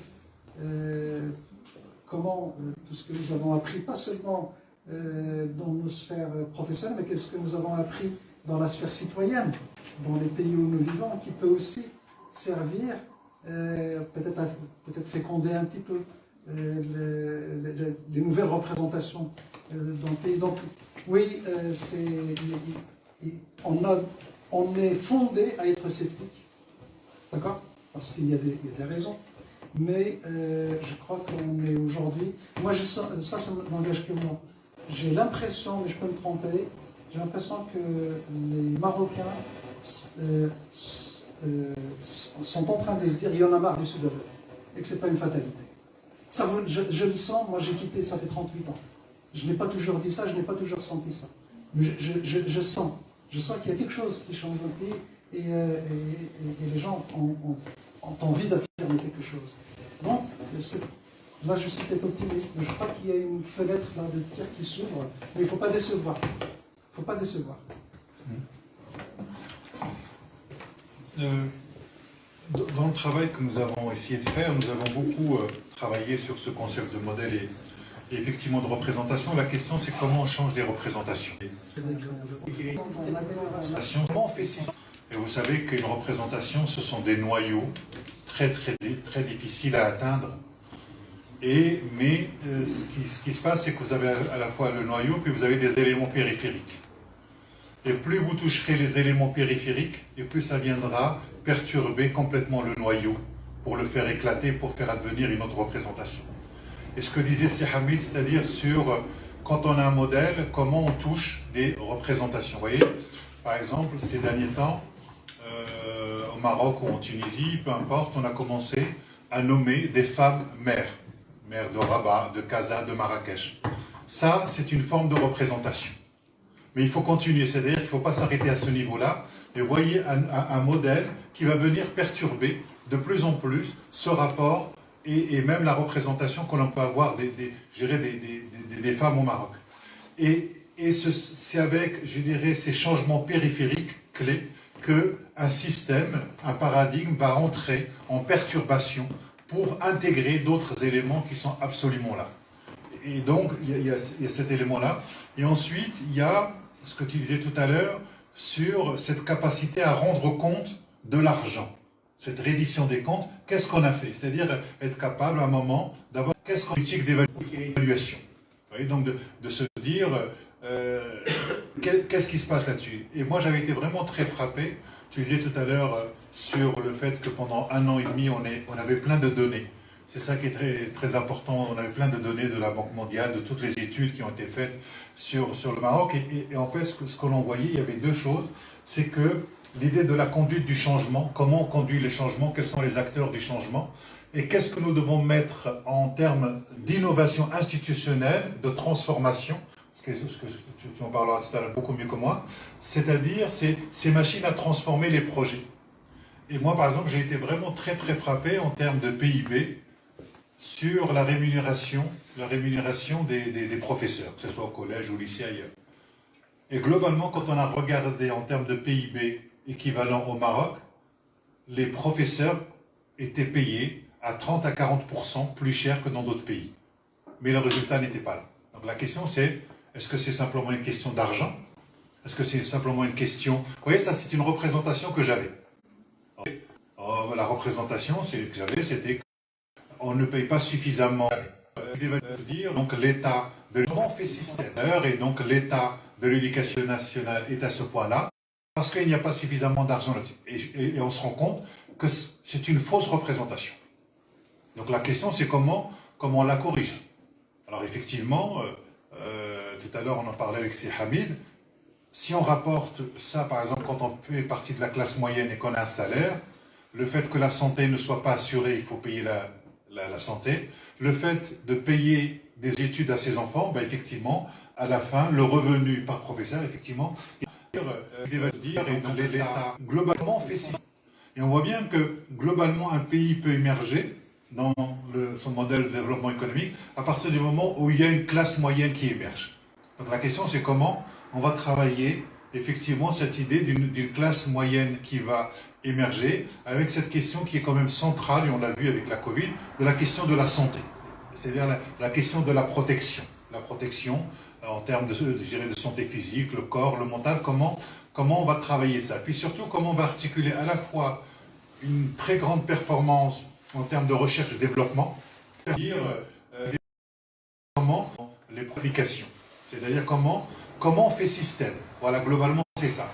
comment tout ce que nous avons appris, pas seulement dans nos sphères professionnelles, mais qu'est-ce que nous avons appris dans la sphère citoyenne, dans les pays où nous vivons, qui peut aussi servir, peut-être féconder un petit peu les nouvelles représentations dans le pays. Donc oui, on est fondé à être sceptique, d'accord? Parce qu'il y a des raisons. Mais je crois qu'on est aujourd'hui... Moi, ça n'engage que moi. J'ai l'impression, mais je peux me tromper, j'ai l'impression que les Marocains sont en train de se dire il y en a marre du Sud-Afrique et que ce n'est pas une fatalité. Ça, je le sens, moi j'ai quitté, ça fait 38 ans. Je n'ai pas toujours dit ça, je n'ai pas toujours senti ça. Mais je sens qu'il y a quelque chose qui change dans le pays et les gens ont envie d'affirmer quelque chose. Donc, là je suis peut-être optimiste, mais je crois qu'il y a une fenêtre là de tir qui s'ouvre, mais il ne faut pas décevoir. Il ne faut pas décevoir. Dans le travail que nous avons essayé de faire, nous avons beaucoup travaillé sur ce concept de modèle et effectivement de représentation. La question, c'est comment on change des représentations. Comment on fait ça? Et vous savez qu'une représentation, ce sont des noyaux très difficiles à atteindre. Mais ce qui se passe, c'est que vous avez à la fois le noyau, puis vous avez des éléments périphériques. Et plus vous toucherez les éléments périphériques, et plus ça viendra perturber complètement le noyau pour le faire éclater, pour faire advenir une autre représentation. Et ce que disait Hamid, c'est-à-dire sur quand on a un modèle, comment on touche des représentations. Vous voyez, par exemple, ces derniers temps, au Maroc ou en Tunisie, peu importe, on a commencé à nommer des femmes mères de Rabat, de Casa, de Marrakech. Ça, c'est une forme de représentation. Mais il faut continuer, c'est-à-dire qu'il ne faut pas s'arrêter à ce niveau-là. Et vous voyez un modèle qui va venir perturber de plus en plus ce rapport et même la représentation que l'on peut avoir des femmes au Maroc. Et c'est avec, je dirais, ces changements périphériques clés qu'un système, un paradigme va entrer en perturbation pour intégrer d'autres éléments qui sont absolument là. Et donc, il y a cet élément-là. Et ensuite, il y a ce que tu disais tout à l'heure sur cette capacité à rendre compte de l'argent. Cette reddition des comptes, qu'est-ce qu'on a fait? C'est-à-dire être capable à un moment d'avoir qu'est-ce qu'on politique d'évaluation. Vous voyez, donc de se dire qu'est-ce qui se passe là-dessus. Et moi, j'avais été vraiment très frappé. Tu disais tout à l'heure sur le fait que pendant 1 an et demi, on avait plein de données. C'est ça qui est très important. On avait plein de données de la Banque mondiale, de toutes les études qui ont été faites sur le Maroc. Et en fait, ce que l'on voyait, il y avait deux choses. C'est que l'idée de la conduite du changement, comment on conduit les changements, quels sont les acteurs du changement, et qu'est-ce que nous devons mettre en termes d'innovation institutionnelle, de transformation, ce que tu en parleras tout à l'heure beaucoup mieux que moi, c'est-à-dire ces machines à transformer les projets. Et moi, par exemple, j'ai été vraiment très frappé en termes de PIB sur la rémunération des professeurs, que ce soit au collège ou au lycée ailleurs. Et globalement, quand on a regardé en termes de PIB équivalent au Maroc, les professeurs étaient payés à 30 à 40% plus cher que dans d'autres pays. Mais le résultat n'était pas là. Donc la question c'est, est-ce que c'est simplement une question d'argent? Est-ce que c'est simplement une question... Vous voyez, ça c'est une représentation que j'avais. La représentation que j'avais, c'était qu'on ne paye pas suffisamment. Donc l'État de comment on fait système et donc l'État de l'éducation nationale est à ce point-là, parce qu'il n'y a pas suffisamment d'argent là-dessus. Et on se rend compte que c'est une fausse représentation. Donc la question, c'est comment on la corrige. Alors effectivement, tout à l'heure on en parlait avec Hamid, si on rapporte ça, par exemple, quand on fait partie de la classe moyenne et qu'on a un salaire, le fait que la santé ne soit pas assurée, il faut payer la santé. Le fait de payer des études à ses enfants, ben effectivement, à la fin, le revenu par professeur, effectivement, l'État globalement fait système. Et on voit bien que globalement, un pays peut émerger dans son modèle de développement économique à partir du moment où il y a une classe moyenne qui émerge. Donc la question, c'est comment on va travailler effectivement cette idée d'une classe moyenne qui va émerger avec cette question qui est quand même centrale, et on l'a vu avec la Covid, de la question de la santé. C'est-à-dire la question de la protection. La protection en termes de santé physique, le corps, le mental, comment on va travailler ça. Puis surtout, comment on va articuler à la fois une très grande performance en termes de recherche et développement, c'est-à-dire comment les applications. C'est-à-dire comment on fait système. Voilà, globalement, c'est ça.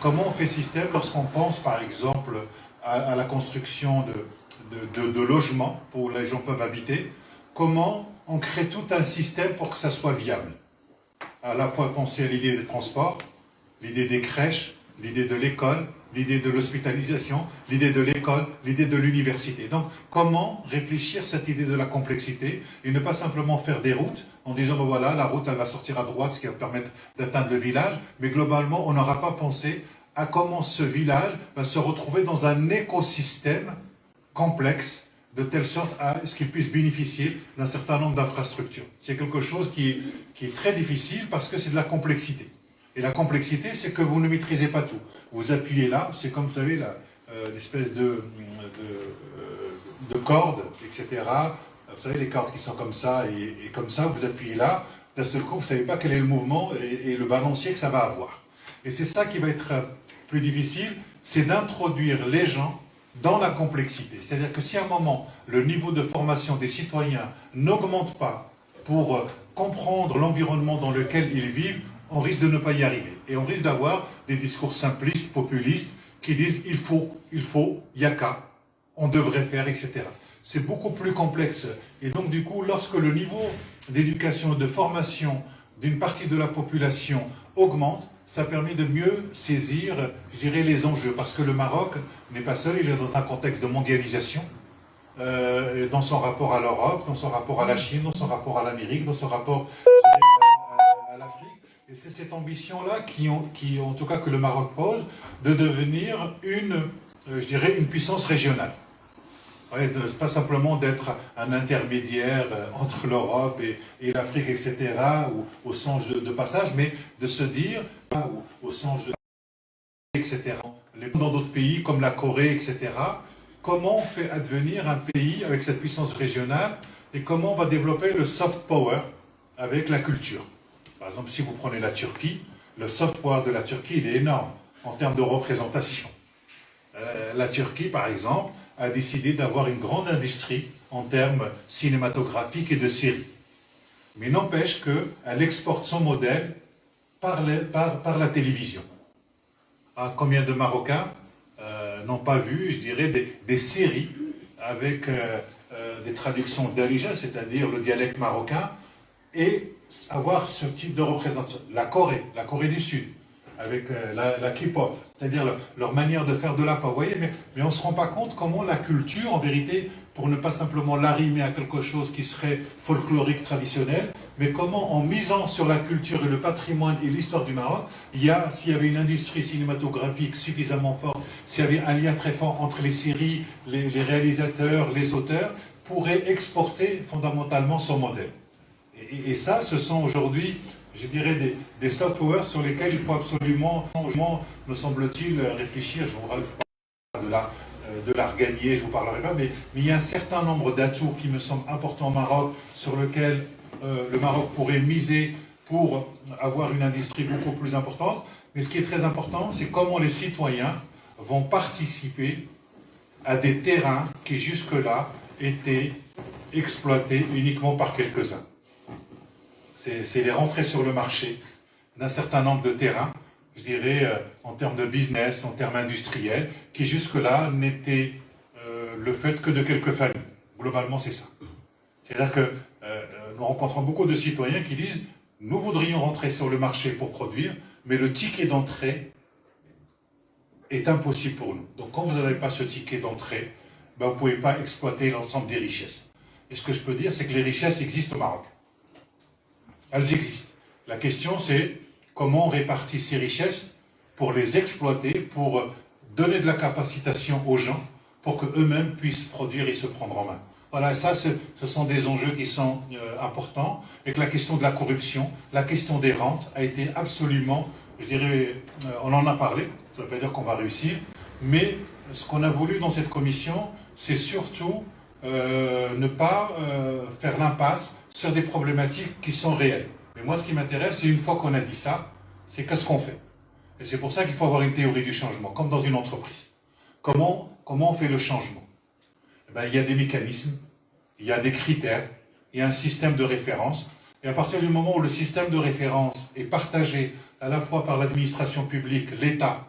Comment on fait système lorsqu'on pense, par exemple, à la construction de logements où les gens peuvent habiter. Comment on crée tout un système pour que ça soit viable. À la fois penser à l'idée des transports, l'idée des crèches, l'idée de l'école, l'idée de l'hospitalisation, l'idée de l'école, l'idée de l'université. Donc, comment réfléchir cette idée de la complexité et ne pas simplement faire des routes en disant, ben voilà, la route, elle va sortir à droite, ce qui va permettre d'atteindre le village, mais globalement, on n'aura pas pensé à comment ce village va se retrouver dans un écosystème complexe, de telle sorte à ce qu'il puisse bénéficier d'un certain nombre d'infrastructures. C'est quelque chose qui est très difficile parce que c'est de la complexité. Et la complexité, c'est que vous ne maîtrisez pas tout. Vous appuyez là, c'est comme, vous savez, l'espèce de cordes, etc. Vous savez, les cordes qui sont comme ça et comme ça, vous appuyez là. D'un seul coup, vous ne savez pas quel est le mouvement et le balancier que ça va avoir. Et c'est ça qui va être plus difficile, c'est d'introduire les gens dans la complexité. C'est-à-dire que si à un moment, le niveau de formation des citoyens n'augmente pas pour comprendre l'environnement dans lequel ils vivent, on risque de ne pas y arriver. Et on risque d'avoir des discours simplistes, populistes, qui disent il faut, il n'y a qu'à, on devrait faire, etc. C'est beaucoup plus complexe. Et donc du coup, lorsque le niveau d'éducation et de formation d'une partie de la population augmente, ça permet de mieux saisir, je dirais, les enjeux. Parce que le Maroc n'est pas seul, il est dans un contexte de mondialisation, dans son rapport à l'Europe, dans son rapport à la Chine, dans son rapport à l'Amérique, dans son rapport à l'Afrique. Et c'est cette ambition-là qui, en tout cas, que le Maroc pose, de devenir je dirais, une puissance régionale. Ouais, pas simplement d'être un intermédiaire entre l'Europe et l'Afrique, etc., ou au sens de passage, mais de se dire, au sens de etc., dans d'autres pays comme la Corée, etc., comment on fait advenir un pays avec cette puissance régionale et comment on va développer le soft power avec la culture. Par exemple, si vous prenez la Turquie, le soft power de la Turquie, il est énorme en termes de représentation. La Turquie, par exemple, a décidé d'avoir une grande industrie en termes cinématographiques et de séries. Mais n'empêche qu'elle exporte son modèle par la télévision. Combien de Marocains n'ont pas vu, je dirais, des séries avec des traductions d'origine, c'est-à-dire le dialecte marocain, et avoir ce type de représentation. La Corée du Sud, avec la K-pop, c'est-à-dire leur manière de faire de la pop. Vous voyez, mais on ne se rend pas compte comment la culture, en vérité, pour ne pas simplement l'arrimer à quelque chose qui serait folklorique, traditionnel, mais comment, en misant sur la culture et le patrimoine et l'histoire du Maroc, s'il y avait une industrie cinématographique suffisamment forte, s'il y avait un lien très fort entre les séries, les réalisateurs, les auteurs, pourrait exporter fondamentalement son modèle. Et ça, ce sont aujourd'hui, je dirais, des soft powers sur lesquels il faut absolument, me semble-t-il, réfléchir. Je vous parle de l'art gagné, je ne vous parlerai pas, mais il y a un certain nombre d'atouts qui me semblent importants au Maroc, sur lesquels le Maroc pourrait miser pour avoir une industrie beaucoup plus importante. Mais ce qui est très important, c'est comment les citoyens vont participer à des terrains qui jusque-là étaient exploités uniquement par quelques-uns. C'est les rentrer sur le marché d'un certain nombre de terrains, je dirais, en termes de business, en termes industriels, qui jusque-là n'étaient le fait que de quelques familles. Globalement, c'est ça. C'est-à-dire que nous rencontrons beaucoup de citoyens qui disent « Nous voudrions rentrer sur le marché pour produire, mais le ticket d'entrée est impossible pour nous. Donc quand vous n'avez pas ce ticket d'entrée, ben, vous ne pouvez pas exploiter l'ensemble des richesses. » Et ce que je peux dire, c'est que les richesses existent au Maroc. Elles existent. La question, c'est comment on répartit ces richesses pour les exploiter, pour donner de la capacitation aux gens, pour qu'eux-mêmes puissent produire et se prendre en main. Voilà, ça, ce sont des enjeux qui sont importants, et que la question de la corruption, la question des rentes a été absolument, je dirais, on en a parlé, ça ne veut pas dire qu'on va réussir, mais ce qu'on a voulu dans cette commission, c'est surtout ne pas faire l'impasse sur des problématiques qui sont réelles. Mais moi, ce qui m'intéresse, c'est une fois qu'on a dit ça, c'est qu'est-ce qu'on fait. Et c'est pour ça qu'il faut avoir une théorie du changement, comme dans une entreprise. Comment on fait le changement? Eh bien, il y a des mécanismes, il y a des critères, il y a un système de référence. Et à partir du moment où le système de référence est partagé à la fois par l'administration publique, l'État,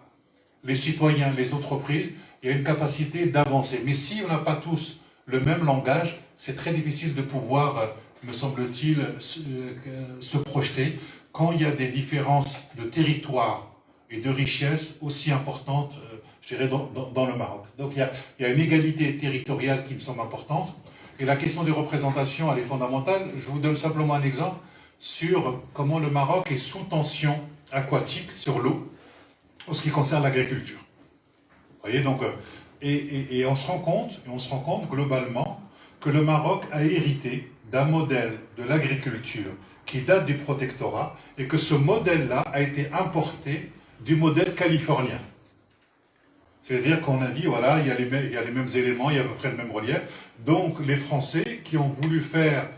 les citoyens, les entreprises, il y a une capacité d'avancer. Mais si on n'a pas tous le même langage, c'est très difficile de pouvoir, me semble-t-il, se projeter quand il y a des différences de territoire et de richesse aussi importantes, je dirais, dans le Maroc. Donc il y a une égalité territoriale qui me semble importante. Et la question des représentations, elle est fondamentale. Je vous donne simplement un exemple sur comment le Maroc est sous tension aquatique sur l'eau en ce qui concerne l'agriculture. Vous voyez, donc, et on se rend compte globalement que le Maroc a hérité d'un modèle de l'agriculture qui date du protectorat et que ce modèle-là a été importé du modèle californien. C'est-à-dire qu'on a dit, voilà, il y a les mêmes éléments, il y a à peu près le même relief. Donc les Français qui ont voulu faire,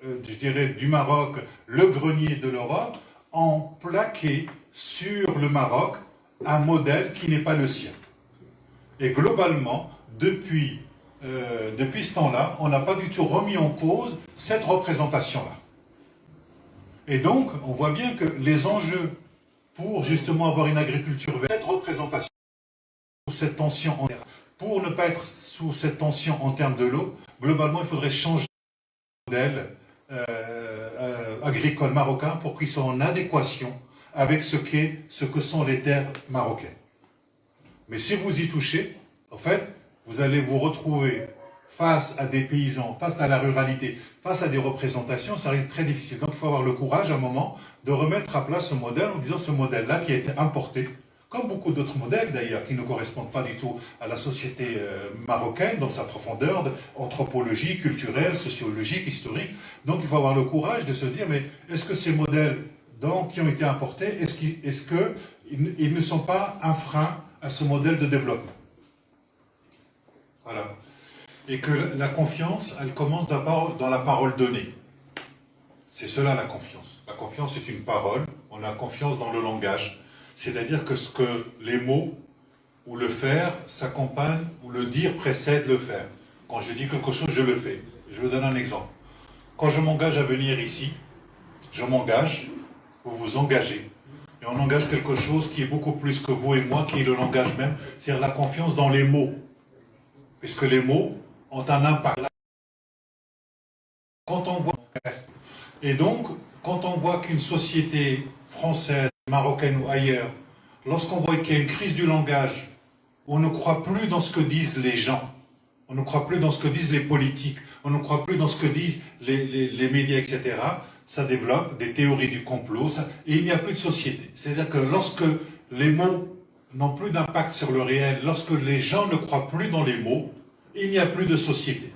je dirais, du Maroc le grenier de l'Europe, ont plaqué sur le Maroc un modèle qui n'est pas le sien. Et globalement, depuis ce temps-là, on n'a pas du tout remis en cause cette représentation-là. Et donc, on voit bien que les enjeux pour justement avoir une agriculture verte, cette représentation, cette tension en termes, pour ne pas être sous cette tension en termes de l'eau, globalement, il faudrait changer le modèle agricole marocain pour qu'il soit en adéquation avec ce que sont les terres marocaines. Mais si vous y touchez, en fait, vous allez vous retrouver face à des paysans, face à la ruralité, face à des représentations, ça risque très difficile. Donc il faut avoir le courage à un moment de remettre à plat ce modèle en disant ce modèle-là qui a été importé, comme beaucoup d'autres modèles d'ailleurs, qui ne correspondent pas du tout à la société marocaine dans sa profondeur anthropologique, culturelle, sociologique, historique. Donc il faut avoir le courage de se dire, mais est-ce que ces modèles qui ont été importés, est-ce qu'ils ne sont pas un frein à ce modèle de développement? Voilà. Et que la confiance, elle commence d'abord dans la parole donnée. C'est cela la confiance. La confiance est une parole, on a confiance dans le langage. C'est-à-dire que les mots ou le faire s'accompagnent, ou le dire précède le faire. Quand je dis quelque chose, je le fais. Je vous donne un exemple. Quand je m'engage à venir ici, je m'engage, vous vous engagez. Et on engage quelque chose qui est beaucoup plus que vous et moi, qui est le langage même, c'est-à-dire la confiance dans les mots. Puisque les mots ont un impact. Quand on voit, et donc, quand on voit qu'une société française, marocaine ou ailleurs, lorsqu'on voit qu'il y a une crise du langage, on ne croit plus dans ce que disent les gens, on ne croit plus dans ce que disent les politiques, on ne croit plus dans ce que disent les médias, etc., ça développe des théories du complot, et il n'y a plus de société. C'est-à-dire que lorsque les mots n'ont plus d'impact sur le réel, lorsque les gens ne croient plus dans les mots, il n'y a plus de société.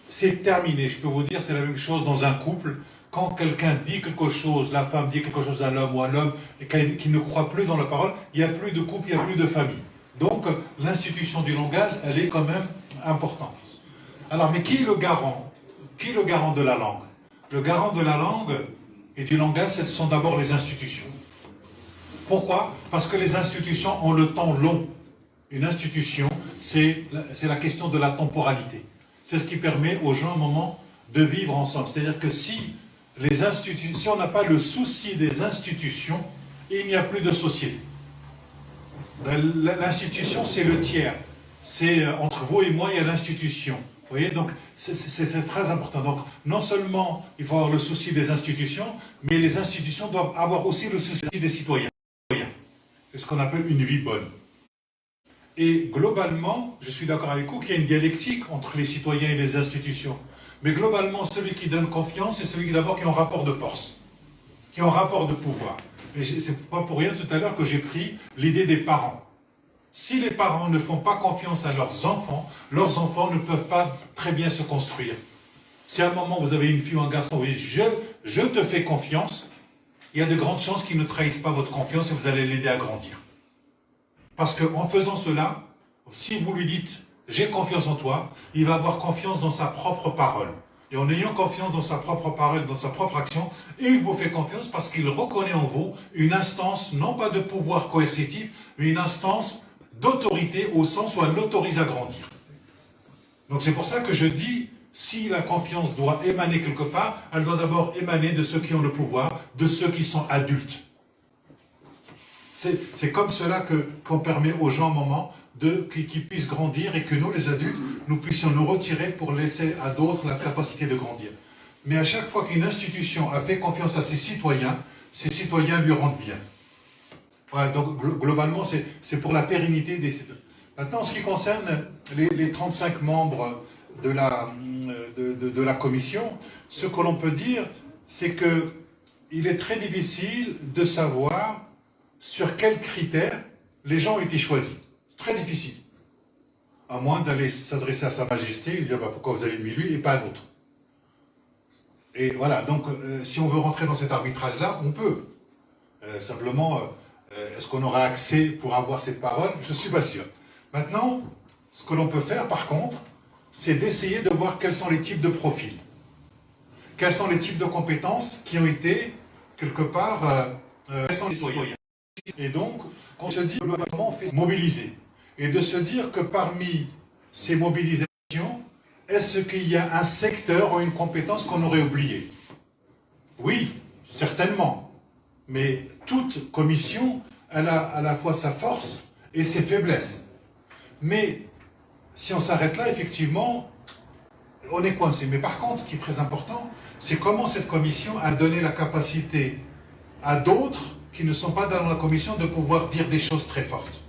C'est terminé, je peux vous dire, c'est la même chose dans un couple. Quand quelqu'un dit quelque chose, la femme dit quelque chose à l'homme ou à l'homme, et qui ne croit plus dans la parole, il n'y a plus de couple, il n'y a plus de famille. Donc, l'institution du langage, elle est quand même importante. Alors, mais qui est le garant? Qui est le garant de la langue? Le garant de la langue et du langage, ce sont d'abord les institutions. Pourquoi? Parce que les institutions ont le temps long. Une institution, c'est la question de la temporalité. C'est ce qui permet aux gens, à un moment, de vivre ensemble. C'est-à-dire que si Si on n'a pas le souci des institutions, il n'y a plus de société. L'institution, c'est le tiers. C'est entre vous et moi, il y a l'institution. Vous voyez, donc c'est très important. Donc non seulement il faut avoir le souci des institutions, mais les institutions doivent avoir aussi le souci des citoyens. C'est ce qu'on appelle une vie bonne. Et globalement, je suis d'accord avec vous qu'il y a une dialectique entre les citoyens et les institutions. Mais globalement, celui qui donne confiance, c'est celui d'abord qui est en rapport de force, qui est en rapport de pouvoir. Et c'est pas pour rien tout à l'heure que j'ai pris l'idée des parents. Si les parents ne font pas confiance à leurs enfants ne peuvent pas très bien se construire. Si à un moment vous avez une fille ou un garçon, vous dites je te fais confiance, il y a de grandes chances qu'ils ne trahissent pas votre confiance et vous allez l'aider à grandir. Parce qu'en faisant cela, si vous lui dites j'ai confiance en toi, il va avoir confiance dans sa propre parole. Et en ayant confiance dans sa propre parole, dans sa propre action, il vous fait confiance parce qu'il reconnaît en vous une instance, non pas de pouvoir coercitif, mais une instance d'autorité au sens où elle l'autorise à grandir. Donc c'est pour ça que je dis, si la confiance doit émaner quelque part, elle doit d'abord émaner de ceux qui ont le pouvoir, de ceux qui sont adultes. C'est comme cela qu'on permet aux gens, à un moment, qu'ils puissent grandir et que nous, les adultes, nous puissions nous retirer pour laisser à d'autres la capacité de grandir. Mais à chaque fois qu'une institution a fait confiance à ses citoyens lui rendent bien. Voilà, donc globalement, c'est pour la pérennité des citoyens. Maintenant, en ce qui concerne les 35 membres de la commission, ce que l'on peut dire, c'est qu'il est très difficile de savoir sur quels critères les gens ont été choisis. C'est très difficile. À moins d'aller s'adresser à Sa Majesté et dire pourquoi vous avez mis lui et pas un autre. Et voilà, donc si on veut rentrer dans cet arbitrage-là, on peut. Simplement, est-ce qu'on aura accès pour avoir cette parole? Je ne suis pas sûr. Maintenant, ce que l'on peut faire par contre, c'est d'essayer de voir quels sont les types de profils. Quels sont les types de compétences qui ont été, quelque part, quels sont les citoyens. Et donc, on se dit, globalement, on fait mobiliser. Et de se dire que parmi ces mobilisations, est-ce qu'il y a un secteur ou une compétence qu'on aurait oublié? Oui, certainement. Mais toute commission, elle a à la fois sa force et ses faiblesses. Mais si on s'arrête là, effectivement, on est coincé. Mais par contre, ce qui est très important, c'est comment cette commission a donné la capacité à d'autres qui ne sont pas dans la commission de pouvoir dire des choses très fortes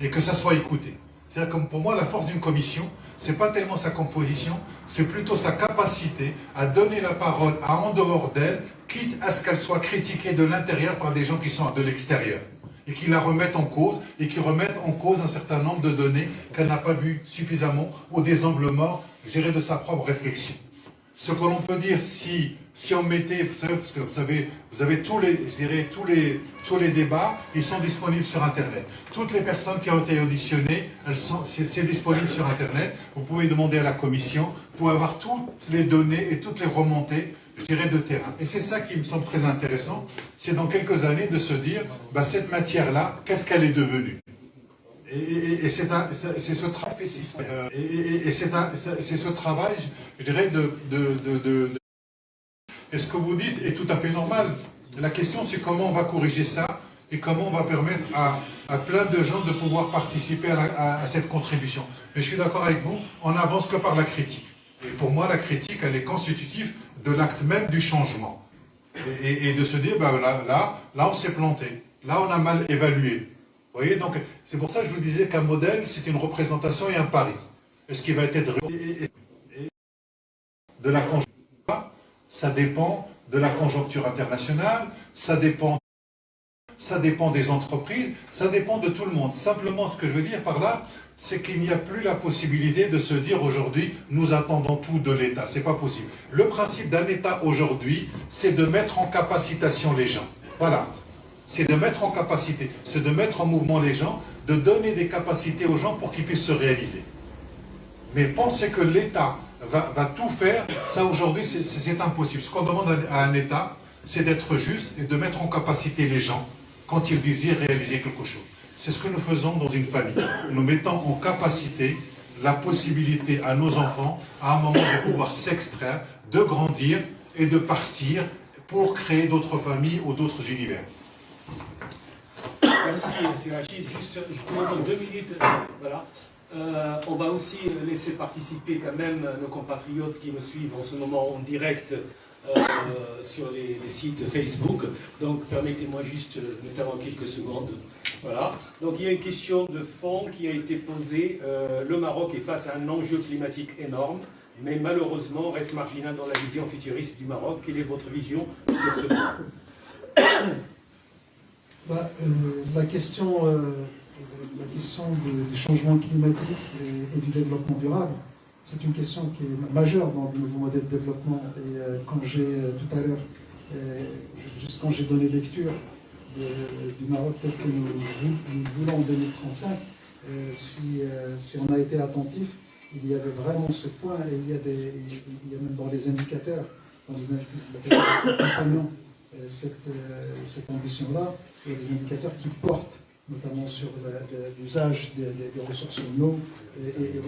et que ça soit écouté. C'est-à-dire que pour moi, la force d'une commission, ce n'est pas tellement sa composition, c'est plutôt sa capacité à donner la parole à en dehors d'elle, quitte à ce qu'elle soit critiquée de l'intérieur par des gens qui sont de l'extérieur et qui la remettent en cause et qui remettent en cause un certain nombre de données qu'elle n'a pas vues suffisamment ou des angles morts gérés de sa propre réflexion. Ce que l'on peut dire, si on mettait, parce que vous avez tous les débats, ils sont disponibles sur Internet. Toutes les personnes qui ont été auditionnées, c'est disponible sur Internet. Vous pouvez demander à la commission, vous pouvez avoir toutes les données et toutes les remontées, je dirais, de terrain. Et c'est ça qui me semble très intéressant, c'est dans quelques années de se dire, cette matière-là, qu'est-ce qu'elle est devenue? Et c'est ce travail système. Et c'est ce travail, je dirais, Et ce que vous dites est tout à fait normal. La question, c'est comment on va corriger ça et comment on va permettre à plein de gens de pouvoir participer à cette contribution. Mais je suis d'accord avec vous, on n'avance que par la critique. Et pour moi, la critique, elle est constitutive de l'acte même du changement. Et de se dire, là, on s'est planté. Là, on a mal évalué. Vous voyez, donc, c'est pour ça que je vous disais qu'un modèle, c'est une représentation et un pari. Est-ce qu'il va être de la conjoncture? Ça dépend de la conjoncture internationale, ça dépend des entreprises, ça dépend de tout le monde. Simplement, ce que je veux dire par là, c'est qu'il n'y a plus la possibilité de se dire aujourd'hui, nous attendons tout de l'État. C'est pas possible. Le principe d'un État aujourd'hui, c'est de mettre en capacitation les gens. Voilà. C'est de mettre en capacité, c'est de mettre en mouvement les gens, de donner des capacités aux gens pour qu'ils puissent se réaliser. Mais penser que l'État va tout faire, ça aujourd'hui c'est impossible. Ce qu'on demande à un État, c'est d'être juste et de mettre en capacité les gens quand ils désirent réaliser quelque chose. C'est ce que nous faisons dans une famille. Nous mettons en capacité la possibilité à nos enfants, à un moment de pouvoir s'extraire, de grandir et de partir pour créer d'autres familles ou d'autres univers. Merci, c'est Rachid. Juste, je vous demande 2 minutes. Voilà. On va aussi laisser participer quand même nos compatriotes qui me suivent en ce moment en direct sur les sites Facebook. Donc permettez-moi juste notamment quelques secondes. Voilà. Donc il y a une question de fond qui a été posée. Le Maroc est face à un enjeu climatique énorme, mais malheureusement reste marginal dans la vision futuriste du Maroc. Quelle est votre vision sur ce point? La question du changement climatique et du développement durable, c'est une question qui est majeure dans le nouveau modèle de développement. Et quand j'ai tout à l'heure, juste quand j'ai donné lecture du Maroc tel que nous voulons en 2035, si on a été attentif, il y avait vraiment ce point, et il y a même dans les indicateurs, accompagnant cette ambition-là, il y a des indicateurs qui portent notamment sur l'usage des ressources en eau et des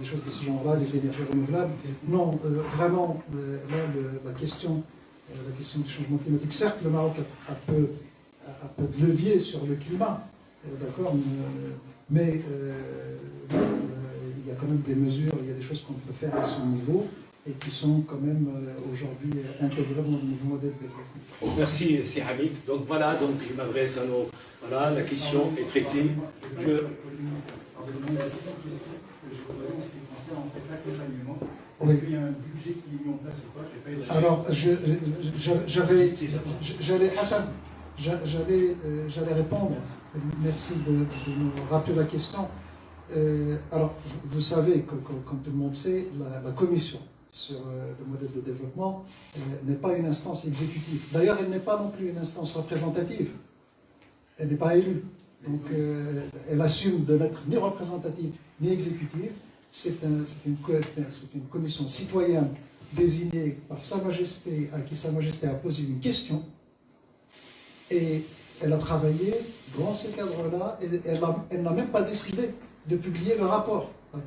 choses de ce genre-là, les énergies renouvelables. Non, vraiment, là, la question du changement climatique, certes, le Maroc a peu de levier sur le climat, d'accord, mais il y a quand même des mesures, il y a des choses qu'on peut faire à son niveau et qui sont quand même aujourd'hui intégrées dans le nouveau modèle de développement. Merci, c'est Hamid. Donc voilà, donc je m'adresse à nos... Voilà, la question est traitée. Oui. Est-ce qu'il y a un budget qui est mis en place ou pas? Alors, j'allais répondre. Merci de nous rappeler la question. Alors, vous savez, comme tout le monde sait, la commission sur le modèle de développement n'est pas une instance exécutive. D'ailleurs, elle n'est pas non plus une instance représentative. Elle n'est pas élue. Donc, elle assume de n'être ni représentative ni exécutive. C'est une commission citoyenne désignée par Sa Majesté, à qui Sa Majesté a posé une question. Et elle a travaillé dans ce cadre-là, et elle n'a même pas décidé de publier le rapport. Donc,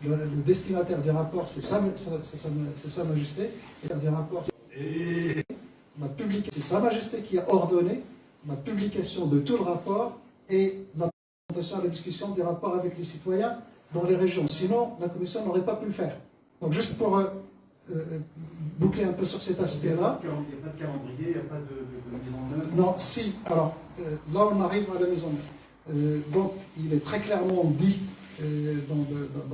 le destinataire du rapport, c'est Sa Majesté, et du rapport, c'est Sa Majesté qui a ordonné la publication de tout le rapport et la présentation à la discussion du rapport avec les citoyens dans les régions. Sinon, la Commission n'aurait pas pu le faire. Donc, juste pour boucler un peu sur cet aspect-là. Il n'y a pas de calendrier, il n'y a pas de mise en œuvre. Non, si. Alors, là, on arrive à la mise en œuvre. Donc, il est très clairement dit dans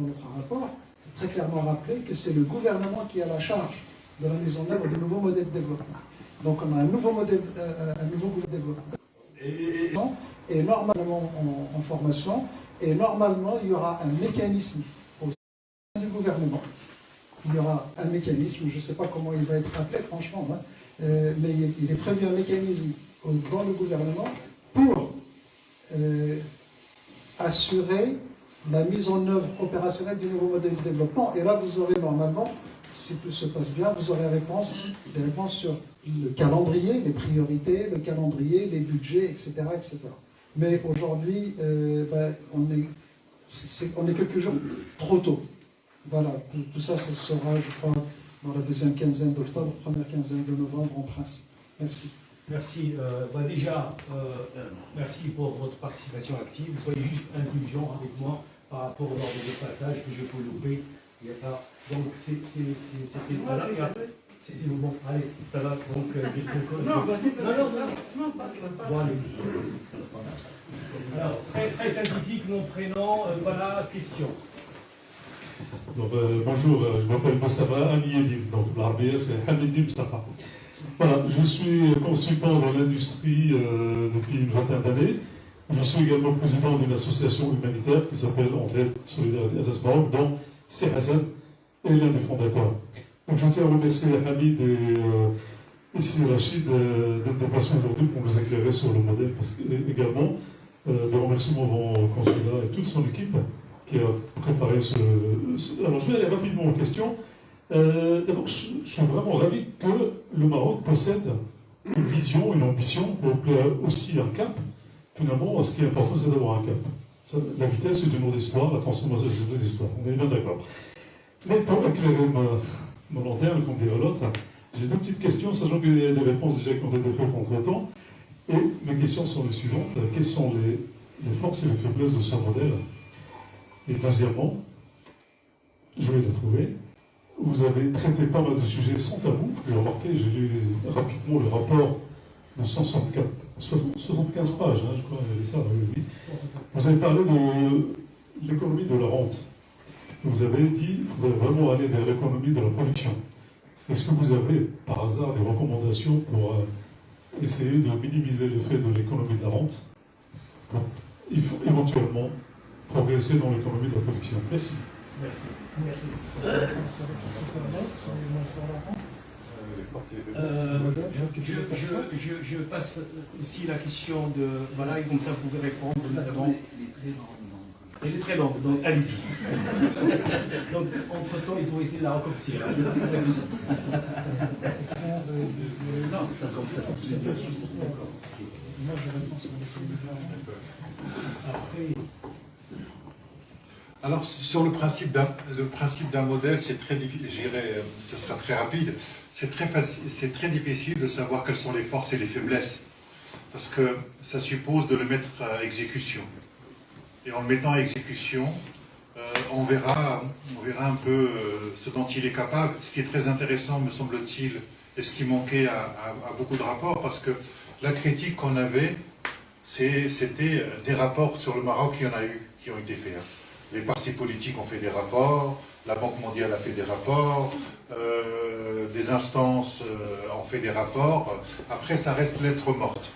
notre rapport, très clairement rappelé que c'est le gouvernement qui a la charge de la mise en œuvre du nouveau modèle de développement. Donc, on a un nouveau modèle de développement et normalement en formation, et normalement, il y aura un mécanisme au sein du gouvernement. Il y aura un mécanisme, je ne sais pas comment il va être appelé, franchement, hein, mais il est prévu un mécanisme dans le gouvernement pour assurer la mise en œuvre opérationnelle du nouveau modèle de développement. Et là, vous aurez normalement, si tout se passe bien, vous aurez des réponses sur le calendrier, les priorités, le calendrier, les budgets, etc. etc. Mais aujourd'hui, on est quelques jours trop tôt. Voilà, tout ça, ce sera, je crois, dans la deuxième quinzaine d'octobre, première quinzaine de novembre en principe. Merci. Merci. Déjà, merci pour votre participation active. Soyez juste indulgents avec moi par rapport au ordre de passage que je peux louper. Il n'y a pas... Donc, c'était... Voilà, c'est bon. Allez, ça va. Donc, non, bon, allez. Alors, très scientifique, mon prénom. Voilà, question. Donc, bonjour, je m'appelle Mostafa Amiedine, donc l'arbia c'est Hamidi Mustafa. Voilà, je suis consultant dans l'industrie depuis une vingtaine d'années. Je suis également président d'une association humanitaire qui s'appelle Entraide Solidarité Assas Maroc, dont c'est Hassan est l'un des fondateurs. Donc je tiens à remercier Hamid et ici Rachid d'être déplacés aujourd'hui pour nous éclairer sur le modèle, parce que également des remerciements vont au consulat et toute son équipe qui a préparé ce... Alors je vais aller rapidement aux questions. D'abord, je suis vraiment ravi que le Maroc possède une vision, une ambition, mais aussi un cap. Finalement, ce qui est important, c'est d'avoir un cap. La vitesse, c'est une autre histoire, la transformation, c'est une autre histoire. On est bien d'accord. Mais pour éclairer mon lanterne, comme dirait l'autre, J'ai deux petites questions, sachant qu'il y a des réponses déjà qui ont été faites entre-temps. Et mes questions sont les suivantes. Quelles sont les forces et les faiblesses de ce modèle? Et deuxièmement, je vais les trouver. Vous avez traité pas mal de sujets sans tabou. J'ai remarqué, j'ai lu rapidement le rapport de 75 pages, hein, je crois, il y avait ça, oui. Vous avez parlé de l'économie de la rente. Vous avez dit que vous allez vraiment aller vers l'économie de la production. Est-ce que vous avez, par hasard, des recommandations pour essayer de minimiser l'effet de l'économie de la rente pour éventuellement progresser dans l'économie de la production? Merci. Merci. Je passe ici la question de... Voilà, et comme ça vous pouvez répondre notamment. Elle est très longue, donc allez-y. Donc, entre-temps, il faut essayer de la raccourcir. Non, ça moi, je réponds sur Après... Alors, sur le principe d'un modèle, c'est très difficile, je dirais, ce sera très rapide, c'est très difficile de savoir quelles sont les forces et les faiblesses, parce que ça suppose de le mettre à exécution. Et en le mettant à exécution, on verra un peu ce dont il est capable. Ce qui est très intéressant, me semble-t-il, et ce qui manquait à beaucoup de rapports, parce que la critique qu'on avait, c'était des rapports sur le Maroc, il y en a eu, qui ont été faits. Les partis politiques ont fait des rapports, la Banque mondiale a fait des rapports, des instances ont fait des rapports. Après, ça reste lettre morte.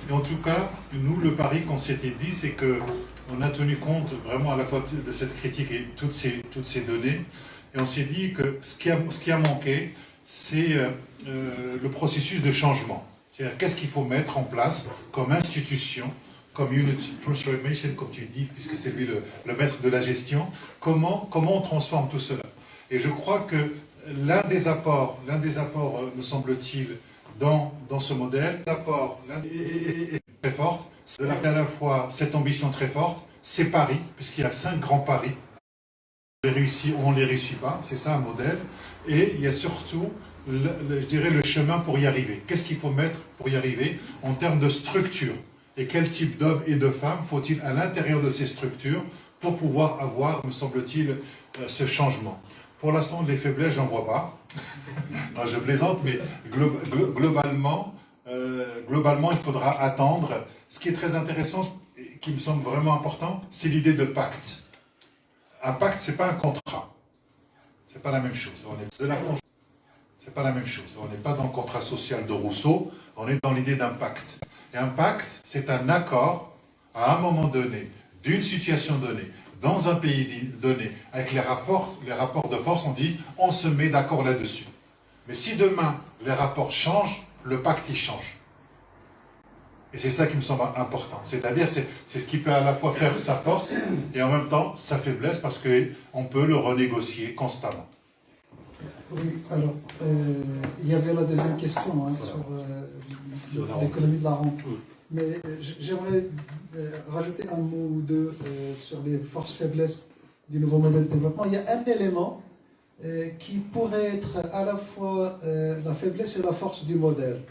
Et en tout cas, nous, le pari qu'on s'était dit, c'est qu'on a tenu compte vraiment à la fois de cette critique et toutes ces données. Et on s'est dit que ce qui a manqué, c'est le processus de changement. C'est-à-dire, qu'est-ce qu'il faut mettre en place comme institution, comme unity transformation, comme tu dis, puisque c'est lui le maître de la gestion, comment on transforme tout cela. Et je crois que l'un des apports, me semble-t-il, dans ce modèle, l'apport est très fort, c'est à la fois cette ambition très forte, c'est Paris, puisqu'il y a 5 grands paris, on ne les réussit pas, c'est ça un modèle, et il y a surtout, je dirais, le chemin pour y arriver. Qu'est-ce qu'il faut mettre pour y arriver en termes de structure? Et quel type d'hommes et de femmes faut-il à l'intérieur de ces structures pour pouvoir avoir, me semble-t-il, ce changement? Pour l'instant, les faiblesses, j'en vois pas. Non, je plaisante, mais globalement, il faudra attendre. Ce qui est très intéressant, et qui me semble vraiment important, c'est l'idée de pacte. Un pacte, c'est pas un contrat. C'est pas la même chose. C'est pas la même chose. On n'est pas dans le contrat social de Rousseau, on est dans l'idée d'un pacte. Et un pacte, c'est un accord, à un moment donné, d'une situation donnée, dans un pays donné, avec les rapports de force, on dit, on se met d'accord là-dessus. Mais si demain, les rapports changent, le pacte, il change. Et c'est ça qui me semble important. C'est-à-dire, c'est ce qui peut à la fois faire sa force, et en même temps, sa faiblesse, parce qu'on peut le renégocier constamment. Oui, alors, il y avait la deuxième question hein, sur l'économie de la rente. Mais j'aimerais rajouter un mot ou deux sur les forces-faiblesses du nouveau modèle de développement. Il y a un élément qui pourrait être à la fois la faiblesse et la force du modèle.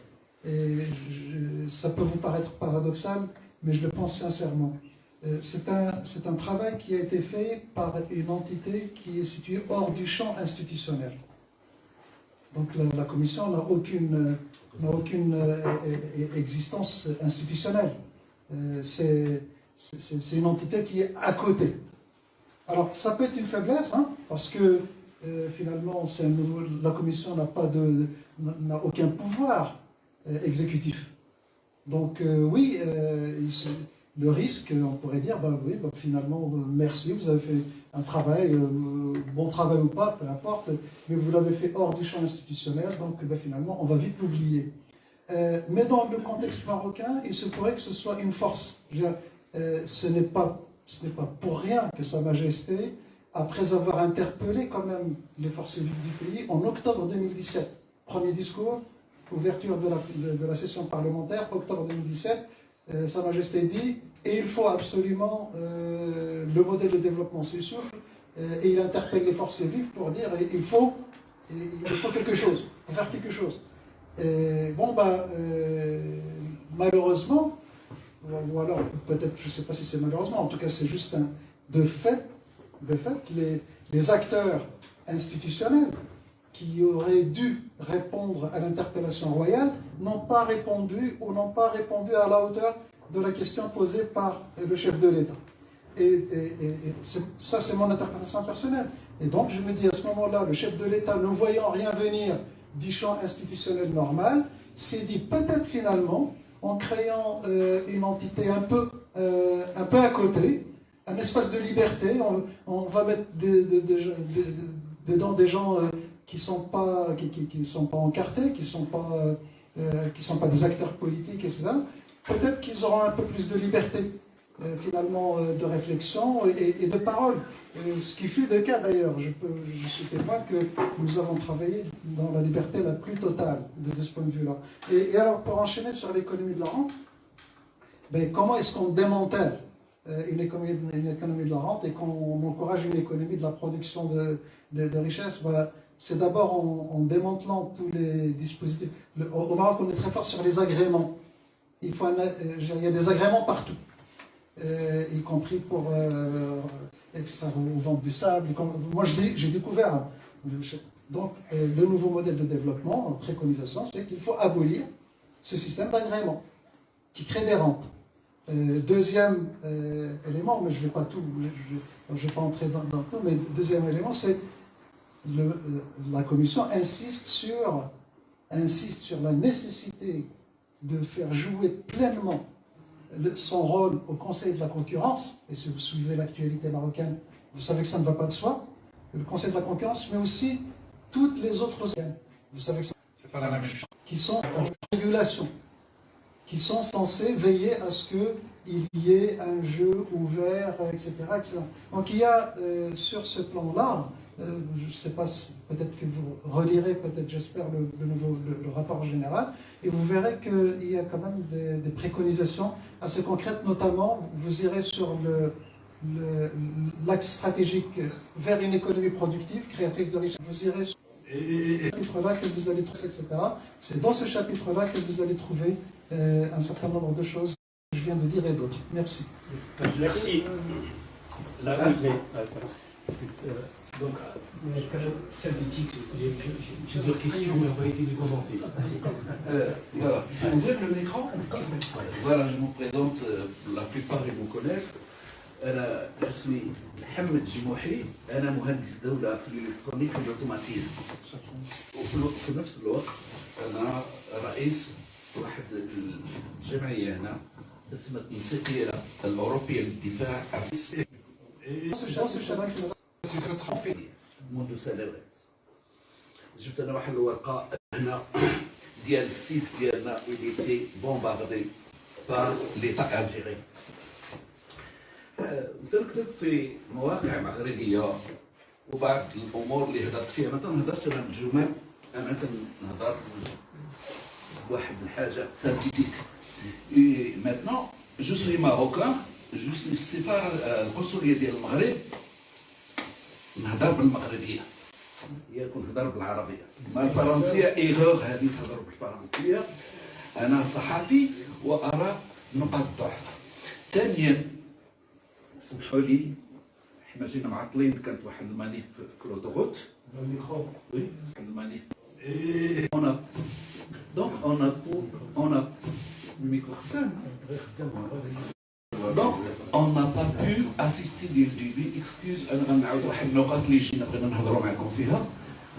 Et ça peut vous paraître paradoxal, mais je le pense sincèrement. C'est un travail qui a été fait par une entité qui est située hors du champ institutionnel. Donc la Commission n'a aucune existence institutionnelle. C'est une entité qui est à côté. Alors ça peut être une faiblesse, hein, parce que finalement la Commission n'a aucun pouvoir exécutif. Donc oui, le risque, on pourrait dire, oui, finalement, merci, vous avez fait un travail, bon travail ou pas, peu importe, mais vous l'avez fait hors du champ institutionnel, donc finalement, on va vite l'oublier. Mais dans le contexte marocain, il se pourrait que ce soit une force. Ce n'est pas pour rien que Sa Majesté, après avoir interpellé quand même les forces vives du pays, en octobre 2017, premier discours, ouverture de la session parlementaire, octobre 2017, Sa Majesté dit « et il faut absolument le modèle de développement s'essouffle » et il interpelle les forces vives pour dire « il faut quelque chose ». faut faire quelque chose. Malheureusement, ou alors peut-être, je ne sais pas si c'est malheureusement, en tout cas c'est juste de fait, les acteurs institutionnels qui auraient dû répondre à l'interpellation royale n'ont pas répondu ou n'ont pas répondu à la hauteur de la question posée par le chef de l'État. Et ça, c'est mon interprétation personnelle. Et donc, je me dis, à ce moment-là, le chef de l'État, ne voyant rien venir du champ institutionnel normal, s'est dit peut-être finalement, en créant une entité un peu à côté, un espace de liberté, on va mettre dedans des gens qui ne sont pas encartés, qui ne sont pas des acteurs politiques, etc. Peut-être qu'ils auront un peu plus de liberté, finalement, de réflexion et de parole. Ce qui fut le cas d'ailleurs. Je suis témoin que nous avons travaillé dans la liberté la plus totale de ce point de vue-là. Et alors, pour enchaîner sur l'économie de la rente, comment est-ce qu'on démantèle une économie de la rente et qu'on encourage une économie de la production de richesses? C'est d'abord en démantelant tous les dispositifs. Au Maroc, on est très fort sur les agréments. Il y a des agréments partout, y compris pour extraire ou vendre du sable. Moi, j'ai découvert. Donc, le nouveau modèle de développement, préconisation, c'est qu'il faut abolir ce système d'agrément qui crée des rentes. Deuxième élément, mais je ne vais pas tout, je vais pas entrer dans tout, mais deuxième élément, c'est la Commission insiste sur la nécessité de faire jouer pleinement son rôle au Conseil de la concurrence, et si vous suivez l'actualité marocaine, vous savez que ça ne va pas de soi, le Conseil de la concurrence, mais aussi toutes les autres organes, vous savez que c'est pas la même chose, qui sont en régulation, qui sont censés veiller à ce qu'il y ait un jeu ouvert, etc. etc. Donc il y a sur ce plan-là, je ne sais pas, peut-être que vous relirez, peut-être j'espère, le rapport général, et vous verrez qu'il y a quand même des préconisations assez concrètes, notamment, vous irez sur l'axe stratégique vers une économie productive, créatrice de richesse, vous irez sur ce chapitre-là que vous allez trouver, etc. C'est dans ce chapitre-là que vous allez trouver un certain nombre de choses que je viens de dire et d'autres. Merci. Merci. Là, oui, donc, synthétique, j'ai plusieurs questions, mais on va essayer de commencer. Voilà, c'est ouvert le micro. Voilà, je me présente, la plupart ils me connaissent. Je suis Mohamed Jimouhi, أنا مهندس دولة في الإلكترونيك والأوتوماتيزم. وفي نفس الوقت أنا رئيس واحد الجمعية هنا اسمها الموسيقية الأوروبية للدفاع منذ سنوات. جبت انا واحد الورقه هنا ديال السيت ديالنا اللي تي بومباردي بار ليطا الجيري. تنكتب في مواقع مغربيه وبعض الامور اللي هضرت فيها ما تنهضرش انا بالجمل، انا تنهضر بواحد الحاجه سانتيتيك. اي ماتنون جو سوي ماروكان، جو سوي السفاره القنصليه ديال المغرب، نهضر بالمغربيه ياكل نهضر بالعربيه، ما الفرنسيه ايغور هذه تهضر بالفرنسيه. انا صحفي وارى نقاط الضعف. ثانيا سمحوا لي، حنا جينا معطلين، كانت واحد المانيف في لوطوغوت، واحد المانيف دونك اون ا الميكرو خدام. Donc, on n'a pas pu assister dès le début. Excuse, أنا غنعاود واحد النقاط اللي جينا بغينا نهضروا معكم فيها.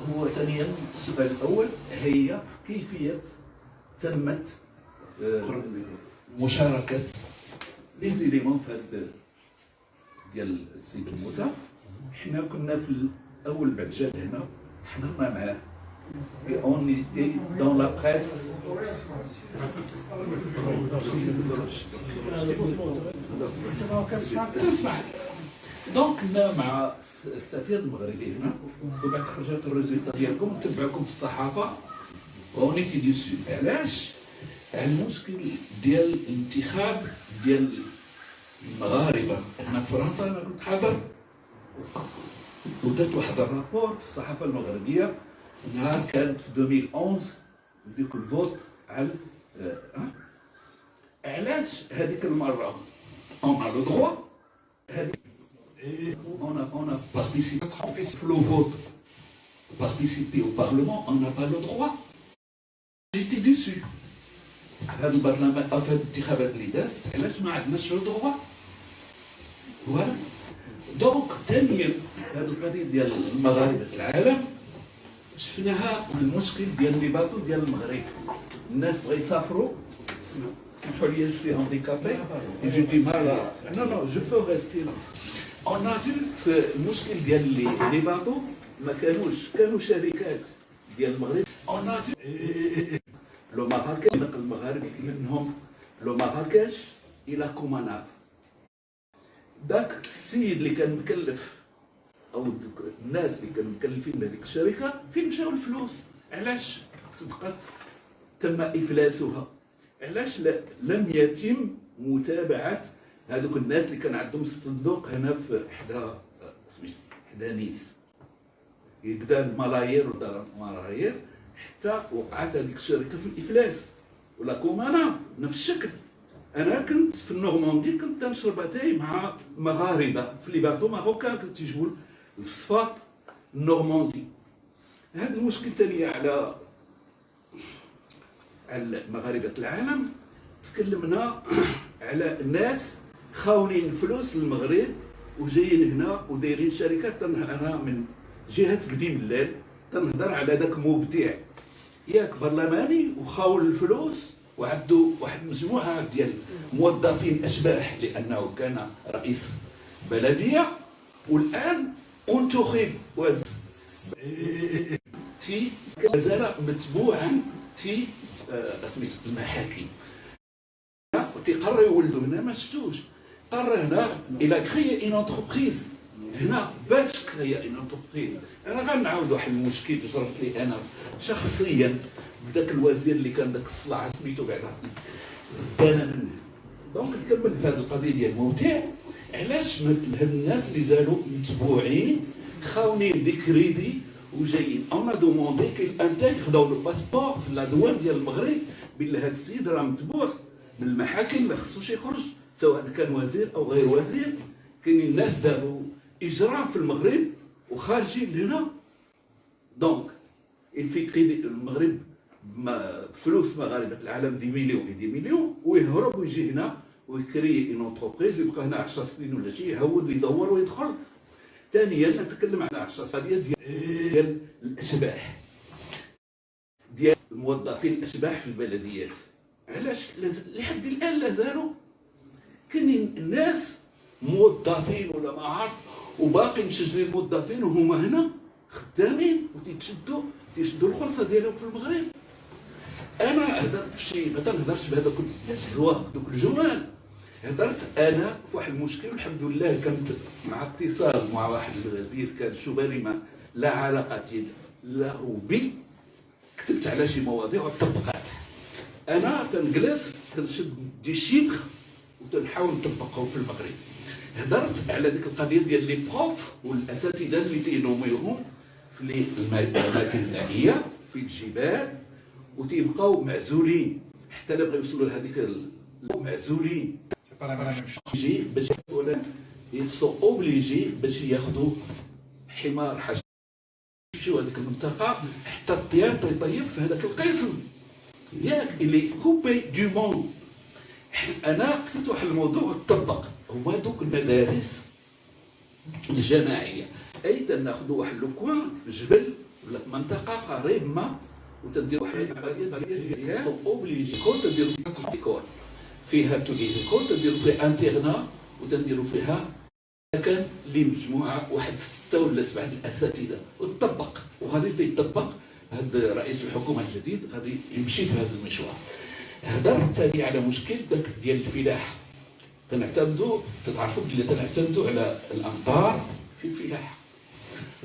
هو ثانيا السؤال الأول هي كيفية تمت مشاركة لي زيليمون في هذا ديال السيد موسى. حنا كنا في الأول بعد جا هنا حضرنا معاه. Et on était dans la presse. دونك كنا مع السفير المغربي هنا، وبعد خرجت الريزولتا ديالكم تبعكم في الصحافه ونيتي ديسو. علاش؟ على المشكل ديال الانتخاب ديال المغاربه هنا في فرنسا. انا كنت حاضر ودرت واحد الرابور في الصحافه المغربيه نهار كانت في 2011 ديك الفوت على علاش هذيك المره اون لو دروا هذيك on a participé au vote participer au parlement on n'a pas le droit j'étais déçu هذا البرلمان هذه الانتخابات اللي دازت علاش ما عندناش لو دروا فوالا دونك ثانيا هذه القضيه ديال المغاربه العالم شفناها المشكل ديال لي باطو ديال المغرب الناس بغا يسافروا سمحوا لي جو سوي هانديكابي جو دي مال نو جو بو ريستي لا اون ا في المشكل ديال لي باطو ما كانوا شركات ديال المغرب اون ا في لو مراكش المغاربه منهم لو مراكش الى كوماناب داك السيد اللي كان مكلف او الناس اللي كانوا مكلفين بهذيك الشركه فين مشاو الفلوس علاش صدقت تم افلاسها علاش لم يتم متابعه هذوك الناس اللي كان عندهم الصندوق هنا في حدا نيس يقدر الملايير ودار الملايير حتى وقعت هذيك الشركه في الافلاس ولا كومانا بنفس الشكل انا كنت في النورماندي كنت تنشرب اتاي مع مغاربه في لي باطو ماروكان كنت تيجيبوا الفسفاط النورماندي هذا المشكل ثاني على مغاربه العالم تكلمنا على الناس خاونين الفلوس للمغرب وجايين هنا ودايرين شركات انا من جهه بني ملال تنهضر على ذاك مبدع ياك برلماني وخاون الفلوس وعنده واحد مجموعه ديال موظفين اشباح لانه كان رئيس بلديه والان انتخب في مازال متبوعا في المحاكم تيقرر يولدوا هنا ما شفتوش قرر هنا الى كريي اون انتربريز هنا باش كريي اون انتربريز انا غنعاود واحد المشكل جربت لي انا شخصيا بداك الوزير اللي كان داك الصلاح سميتو بعدا دانا منه دونك نكمل في هذه القضيه ديال ممتع علاش مثل هاد الناس اللي زالوا متبوعين خاونين دي كريدي وجايين انا دوموندي كي انتاج خداو لو باسبور في لادوان ديال المغرب بلي هاد السيد راه متبوع من المحاكم ما خصوش يخرج سواء كان وزير او غير وزير كاينين الناس داروا اجرام في المغرب وخارجين لهنا دونك الفكري المغرب فلوس مغاربه العالم دي مليون ويهرب ويجي هنا ويكري اون انتربريز يبقى هنا 10 سنين ولا شيء يهود ويدور ويدخل. ثانيا نتكلم على 10 سنين ديال الاشباح ديال الموظفين الاشباح في البلديات. علاش لحد الان لازالوا كاينين الناس موظفين ولا ما عارف وباقي مسجلين موظفين وهما هنا خدامين وتيتشدوا الخلصه ديالهم في المغرب. انا هدرت في شي ما تنهضرش بهذاك الزواق دوك الجمال، هدرت انا في واحد المشكل والحمد لله كنت مع اتصال مع واحد الوزير كان شبالي ما لا علاقه له بي، كتبت على شي مواضيع وطبقات. انا تنجلس تنشد دي شيفر وتنحاول نطبقهم في المغرب. هدرت على ديك القضيه ديال لي بروف والاساتذه اللي تينوميوهم في الاماكن النائيه في الجبال وتيبقاو معزولين حتى لا بغاو يوصلوا لهذيك معزولين يجي باش يسو اوبليجي باش ياخذوا حمار حشيش يمشيو هذيك المنطقه حتى الطيار تيطيب في هذاك القسم ياك اللي كوبي دو موند. انا كتبت واحد الموضوع وتطبق هما دوك المدارس الجماعيه، اي تناخذوا واحد لو كوان في جبل ولا منطقه قريب ما وتدير واحد العمليه ديال سو اوبليجي كون تديروا فيها فيها تديروا تديروا فيها انترنا وتديروا فيها كان لي مجموعه واحد 6 ولا 7 الاساتذه وتطبق وغادي يطبق. هذا رئيس الحكومه الجديد غادي يمشي في هذا المشوار. هضرت ثاني على مشكل داك ديال الفلاحه، تنعتمدوا تتعرفوا بلي تنعتمدوا على الامطار في الفلاحه.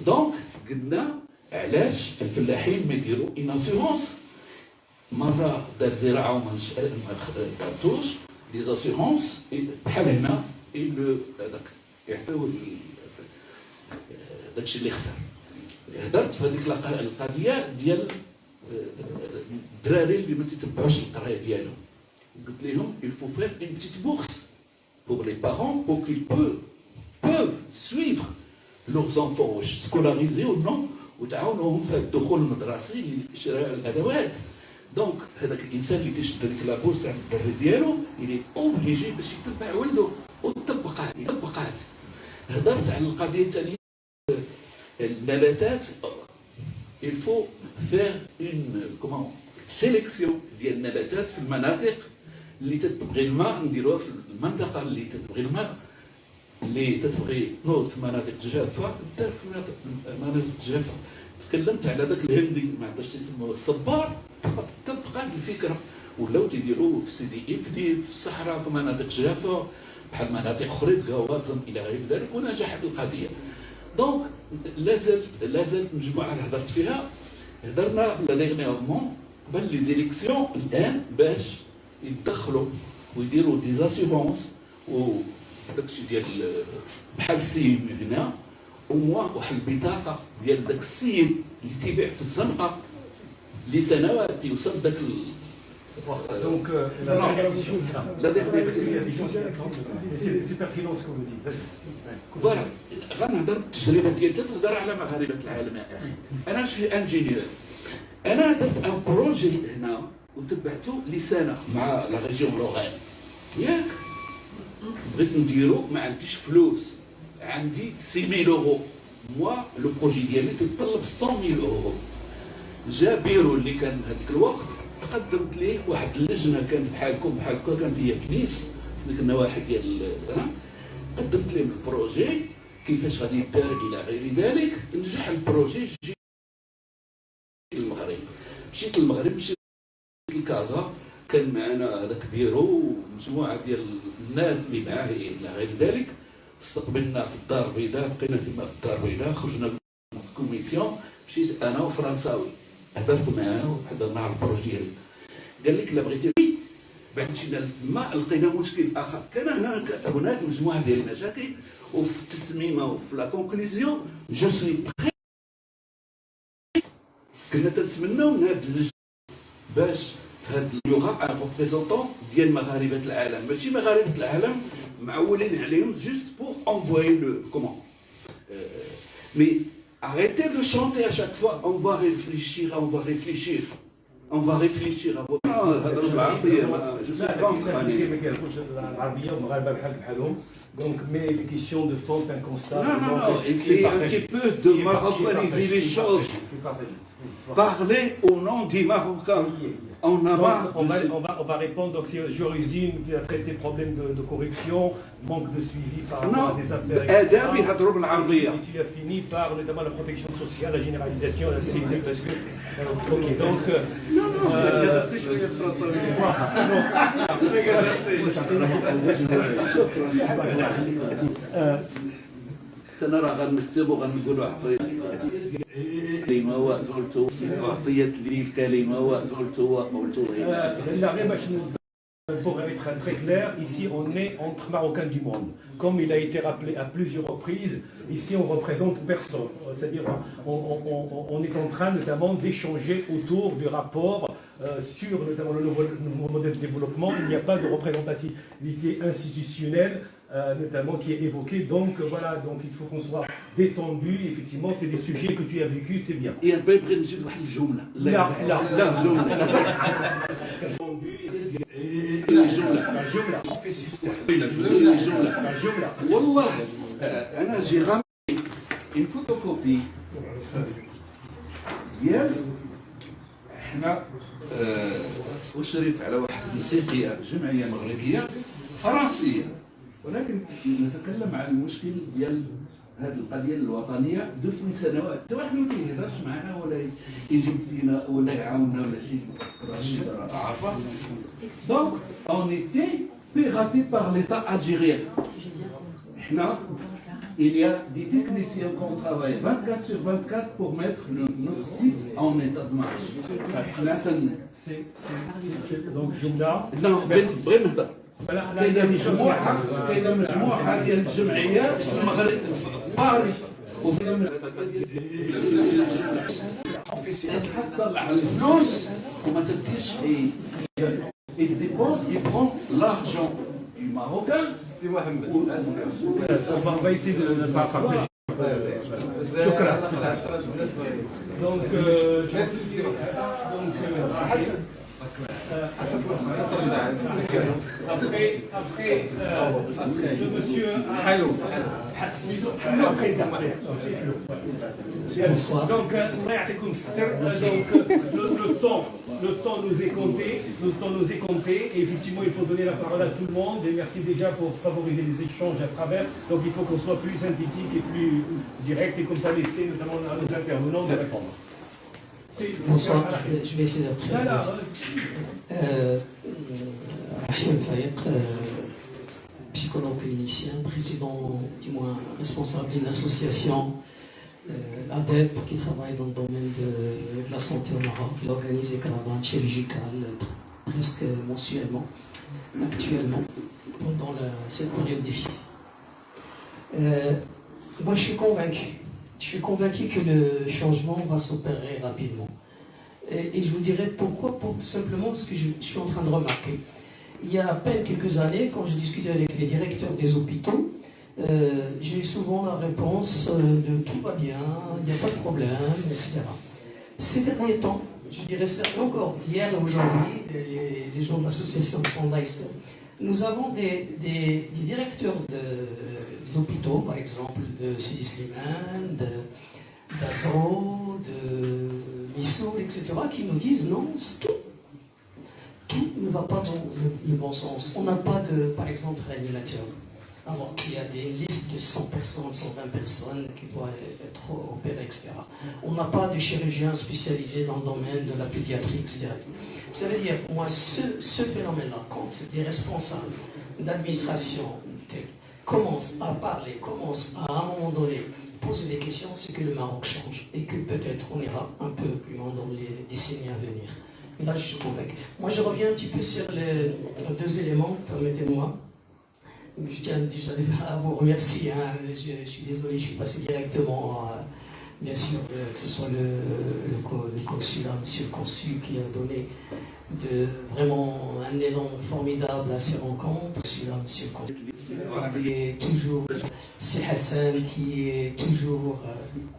دونك قلنا علاش الفلاحين ما يديروا اون اسيغونس، مره دار زراعه وما دارتوش لي زاسيغونس بحال هنا هذاك يعطيو داكشي اللي خسر هضرت في هذيك القضيه ديال الدراري اللي ما تتبعوش القرايه ديالهم. قلت لهم il faut faire une petite bourse pour les parents pour qu'ils peuvent suivre leurs enfants scolarisés ou non وتعاونوهم في الدخول المدرسي لشراء الادوات. دونك هذاك الانسان اللي تشد هذيك لابورس تاع الدري ديالو يلي اوبليجي باش يتبع ولده وطبقات. هضرت على القضيه الثانيه النباتات. il faut faire une sélection ديال النباتات في المناطق اللي تتبغي الماء، نديروها في المنطقه اللي تتبغي الماء، اللي تتبغي تنوض في مناطق جافه دار في مناطق جافه. تكلمت على ذاك الهندي ما عندهاش تسمى الصبار، تبقى الفكره ولاو تيديروه في سيدي افني في الصحراء في مناطق جافه بحال مناطق اخرى كوازم الى غير ذلك، ونجحت القضيه. دونك لازالت مجموعه اللي هضرت فيها. هضرنا لا ديغنيغمون قبل لي زيليكسيون الان باش يدخلوا ويديروا دي زاسيغونس وداكشي ديال بحال السيم هنا وموا واحد البطاقه ديال داك السيد اللي تيبيع في الزنقه لسنوات يوصل داك Donc, la dernière question, c'est pertinent ce que vous dites. فوالا غنهضر التجربه ديالي تهضر على مغاربه العالم. انا شي انجينيور، انا درت ان بروجي هنا وتبعته لسنه مع لا ريجيون لوغان ياك، بغيت نديرو ما عنديش فلوس، عندي 6000 اورو موا لو بروجي ديالي تتطلب 100000 اورو. جا بيرو اللي كان هذيك الوقت قدمت ليه واحد اللجنه كانت بحالكم كانت هي في نيس في ديك النواحي ديال قدمت لهم البروجي كيفاش غادي يدار الى غير ذلك. نجح البروجي، جيت للمغرب، مشيت لكازا، كان معنا هذاك بيرو ومجموعه ديال الناس اللي معاه الى غير ذلك. استقبلنا في الدار البيضاء، بقينا تما في الدار البيضاء، خرجنا من الكوميسيون، مشيت انا وفرنساوي هضرت معاه وحضرنا على البروجي. قال لك لا بغيتي بعد مشينا لتما لقينا مشكل اخر. كان هناك مجموعه ديال المشاكل، وفي التتميمه وفي لا كونكلوزيون جو سوي بخي. كنا تنتمناو من هاد اللجنه باش هاد اللغه ان ريبريزونطون ديال مغاربه العالم، ماشي مغاربه العالم معولين عليهم جوست بور انفوي لو كومون مي arrêtez de chanter à chaque fois on va réfléchir on va réfléchir à votre هضروا بالعربيه جو سو العربيه ومغاربه بحالهم. Donc, mais les questions de fond, un constat. Non, essayez un petit peu de marocainiser les choses. Parlez au nom des Marocains. On va répondre. Donc, si je résume, tu as traité problème de corruption, manque de suivi par rapport à des affaires. Et tu as fini par notamment la protection sociale, la généralisation, la sécurité. Parce que, ok, donc. أنا راه غنكتب وغنقول واحد كلمة وقلت أعطيت لي الكلمة وقلت لا غير باش pour être très clair, ici on est entre Marocains du monde. Comme il a été rappelé à plusieurs reprises, ici on représente personne. C'est-à-dire on est en train notamment d'échanger autour du rapport sur notamment le nouveau modèle de développement. Il n'y a pas de représentativité institutionnelle notamment qui est évoqué. Donc voilà, donc il faut qu'on soit détendu. Effectivement, c'est des sujets que tu as vécu, c'est bien. Et après, نزيد واحد الجملة. لا جملة. والله أنا جي غامي une photocopie ديال احنا أشرف على واحد الموسيقية جمعية مغربية فرنسية، ولكن نتكلم عن المشكل ديال هذه القضيه الوطنيه دوزني سنوات، حتى واحد ما تيهضرش معنا ولا يزيد فينا ولا يعاوننا ولا شي عارفه. دونك اون ايتي بيغاتي بار ليتا الجيريان. حنا il y a des techniciens qui ont travaillé 24 sur 24 pour mettre notre site en état de marche. Donc Jumla. Non, بغير نهضر. كاينه مجموعه ديال الجمعيات في المغرب، باريس تصلح الفلوس وما تديرش il dépense, il prend l'argent du Maroc. C'est Mohamed. On va essayer de ne pas partager. Donc, après, le monsieur. Bonsoir. Donc, le temps nous est compté. Et effectivement, il faut donner la parole à tout le monde. Et merci déjà pour favoriser les échanges à travers. Donc, il faut qu'on soit plus synthétique et plus direct et comme ça laisser notamment à nos intervenants de répondre. Bonsoir, je vais essayer d'être très bref. Rahim Fayek, psychologue clinicien, président, du moins responsable d'une association ADEP qui travaille dans le domaine de la santé au Maroc. Il organise des caravanes chirurgicales presque mensuellement, actuellement, pendant cette période difficile. Moi, je suis convaincu. Je suis convaincu que le changement va s'opérer rapidement. Et je vous dirai pourquoi, tout simplement ce que je suis en train de remarquer. Il y a à peine quelques années, quand je discutais avec les directeurs des hôpitaux, j'ai eu souvent la réponse de tout va bien, il n'y a pas de problème, etc. Ces derniers temps, je dirais encore hier et aujourd'hui, les gens de l'association de Sondaïs, nous avons des directeurs d'hôpitaux, par exemple de Sidi Slimane, d'Azro, de Missoul, etc., qui nous disent non, tout ne va pas dans le bon sens. On n'a pas de, par exemple, réanimateur. Alors qu'il y a des listes de 100 personnes, 120 personnes qui doivent être opérées, etc. On n'a pas de chirurgiens spécialisés dans le domaine de la pédiatrie, etc. Ça veut dire, moi, ce phénomène-là, quand des responsables d'administration commencent à parler, commencent à un moment donné poser des questions, c'est que le Maroc change et que peut-être on ira un peu plus loin dans les décennies à venir. Et là, je suis convaincu. Moi, je reviens un petit peu sur les deux éléments, permettez-moi. Je tiens déjà à vous remercier. Hein. Je suis désolé, je suis passé directement, bien sûr, que ce soit le consulat, monsieur le consul, qui a donné vraiment un élan formidable à ces rencontres. Celui-là, monsieur le consul, qui est toujours, c'est Hassan, qui est toujours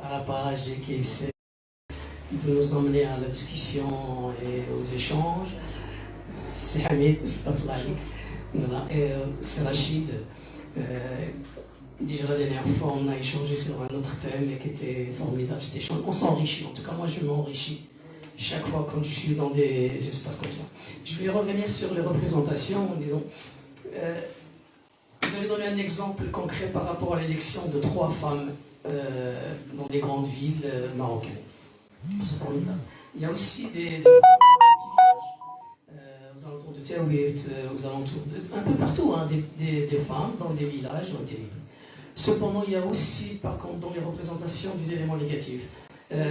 à la page et qui essaie de nous emmener à la discussion et aux échanges. C'est Hamid, voilà. Et c'est Rachid. Déjà la dernière fois, on a échangé sur un autre thème qui était formidable. On s'enrichit. En tout cas, moi, je m'enrichis chaque fois quand je suis dans des espaces comme ça. Je vais revenir sur les représentations en disant. Vous avez donné un exemple concret par rapport à l'élection de 3 femmes dans des grandes villes marocaines. C'est formidable. Il y a aussi des femmes aux alentours de Taouit, aux alentours un peu partout, hein, des femmes dans des villages, dans des villes. Cependant, il y a aussi, par contre, dans les représentations, des éléments négatifs.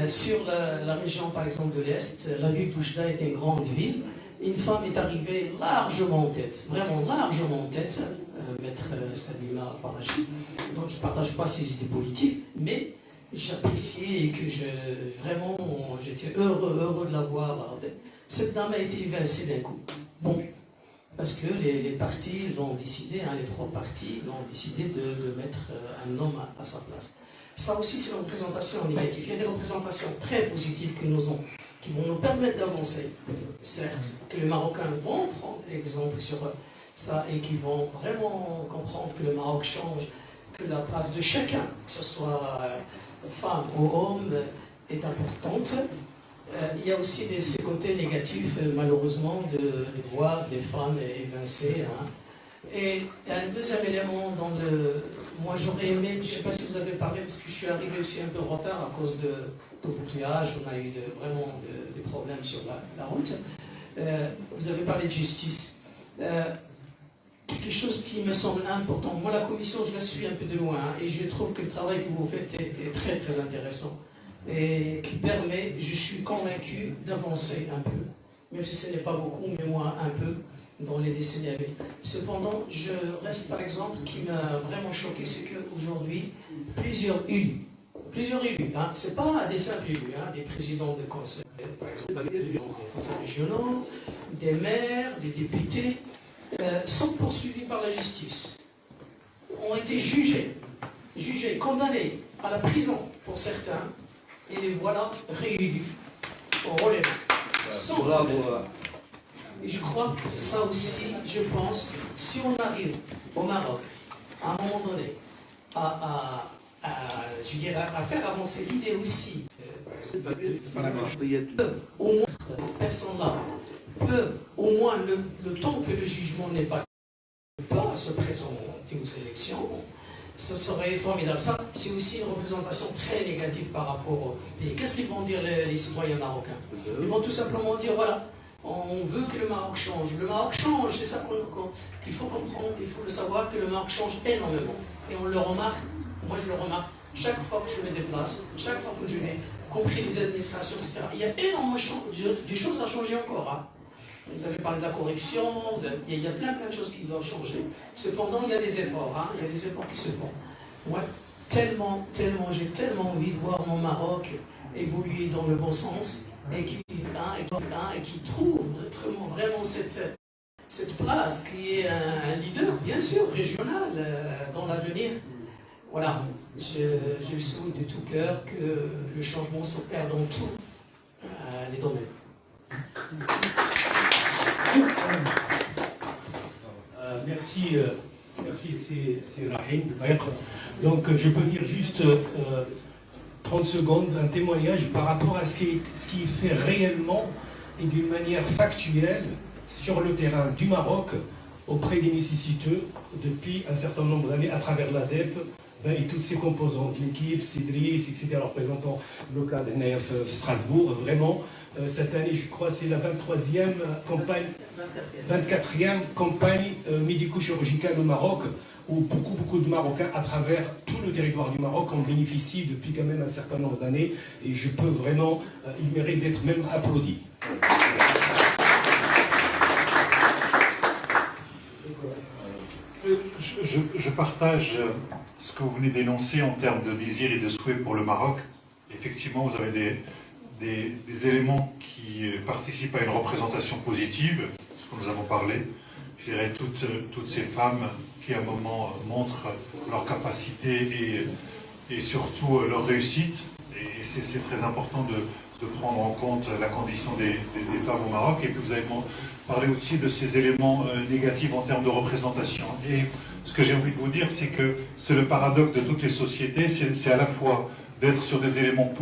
Sur la région, par exemple, de l'Est, la ville d'Oujda est une grande ville. Une femme est arrivée largement en tête, vraiment largement en tête, maître Sabima Parachi. Donc je ne partage pas ses idées politiques, mais j'appréciais et que vraiment, j'étais heureux de la voir. Cette dame a été évincée d'un coup. Bon, parce que les partis l'ont décidé, hein, les 3 partis l'ont décidé de mettre un homme à sa place. Ça aussi, c'est une représentation négative. Il y a des représentations très positives que nous avons, qui vont nous permettre d'avancer. Certes, que les Marocains vont prendre l'exemple sur ça et qui vont vraiment comprendre que le Maroc change, que la place de chacun, que ce soit femme ou homme, est importante. Il y a aussi ces côtés négatifs, malheureusement, de voir des femmes évincées. Hein. Et un deuxième élément dans moi j'aurais aimé, je ne sais pas si vous avez parlé, parce que je suis arrivé aussi un peu en retard à cause d'embouteillage, on a eu vraiment des problèmes sur la route. Vous avez parlé de justice. Quelque chose qui me semble important. Moi, la commission, je la suis un peu de loin, hein, et je trouve que le travail que vous faites est très très intéressant, et qui permet, je suis convaincu, d'avancer un peu, même si ce n'est pas beaucoup, mais moi un peu, dans les décennies à venir. Cependant, je reste par exemple, qui m'a vraiment choqué, c'est qu'aujourd'hui, plusieurs élus plusieurs élus, hein. Ce n'est pas des simples élus, hein, des présidents de conseils, par exemple, des conseils régionaux, des maires, des députés, sont poursuivis par la justice, ont été jugés, condamnés à la prison pour certains, et les voilà réélus au relais. Et je crois que ça aussi, je pense, si on arrive au Maroc, à un moment donné, je dirais, à faire avancer l'idée aussi, au moins, cette personne-là peut, au moins, le temps que le jugement n'est pas se présenter aux élections, ce serait formidable. Ça, c'est aussi une représentation très négative par rapport au pays. Qu'est-ce qu'ils vont dire les citoyens marocains? Ils vont tout simplement dire, voilà, on veut que le Maroc change. Le Maroc change, c'est ça qu'il faut comprendre, il faut le savoir que le Maroc change énormément. Et on le remarque, moi je le remarque, chaque fois que je me déplace, chaque fois que je vais, compris les administrations, etc. Il y a énormément de choses à changer encore. Hein. Vous avez parlé de la correction, il y a plein de choses qui doivent changer. Cependant, il y a des efforts, hein, il y a des efforts qui se font. Moi, j'ai tellement envie de voir mon Maroc évoluer dans le bon sens et qui trouve vraiment cette place qui est un leader, bien sûr, régional dans l'avenir. Voilà, je souhaite de tout cœur que le changement s'opère dans tous les domaines. Merci, c'est Rahim. Donc je peux dire juste 30 secondes, un témoignage par rapport à ce qui est fait réellement et d'une manière factuelle sur le terrain du Maroc auprès des nécessiteux depuis un certain nombre d'années à travers l'ADEP et toutes ses composantes, l'équipe, Cédric, etc., le représentant local de Strasbourg. Vraiment, cette année, je crois, c'est la 23e campagne, 24e campagne médico-chirurgicale au Maroc, où beaucoup de Marocains, à travers tout le territoire du Maroc, en bénéficient depuis quand même un certain nombre d'années. Et je peux vraiment, il mérite d'être même applaudi. Je partage ce que vous venez d'énoncer en termes de désir et de souhait pour le Maroc. Effectivement, vous avez des éléments qui participent à une représentation positive, ce que nous avons parlé. Je dirais toutes ces femmes qui à un moment montrent leur capacité et surtout leur réussite. Et c'est très important de prendre en compte la condition des femmes au Maroc. Et puis vous avez parlé aussi de ces éléments négatifs en termes de représentation. Et ce que j'ai envie de vous dire, c'est que c'est le paradoxe de toutes les sociétés, c'est à la fois d'être sur des éléments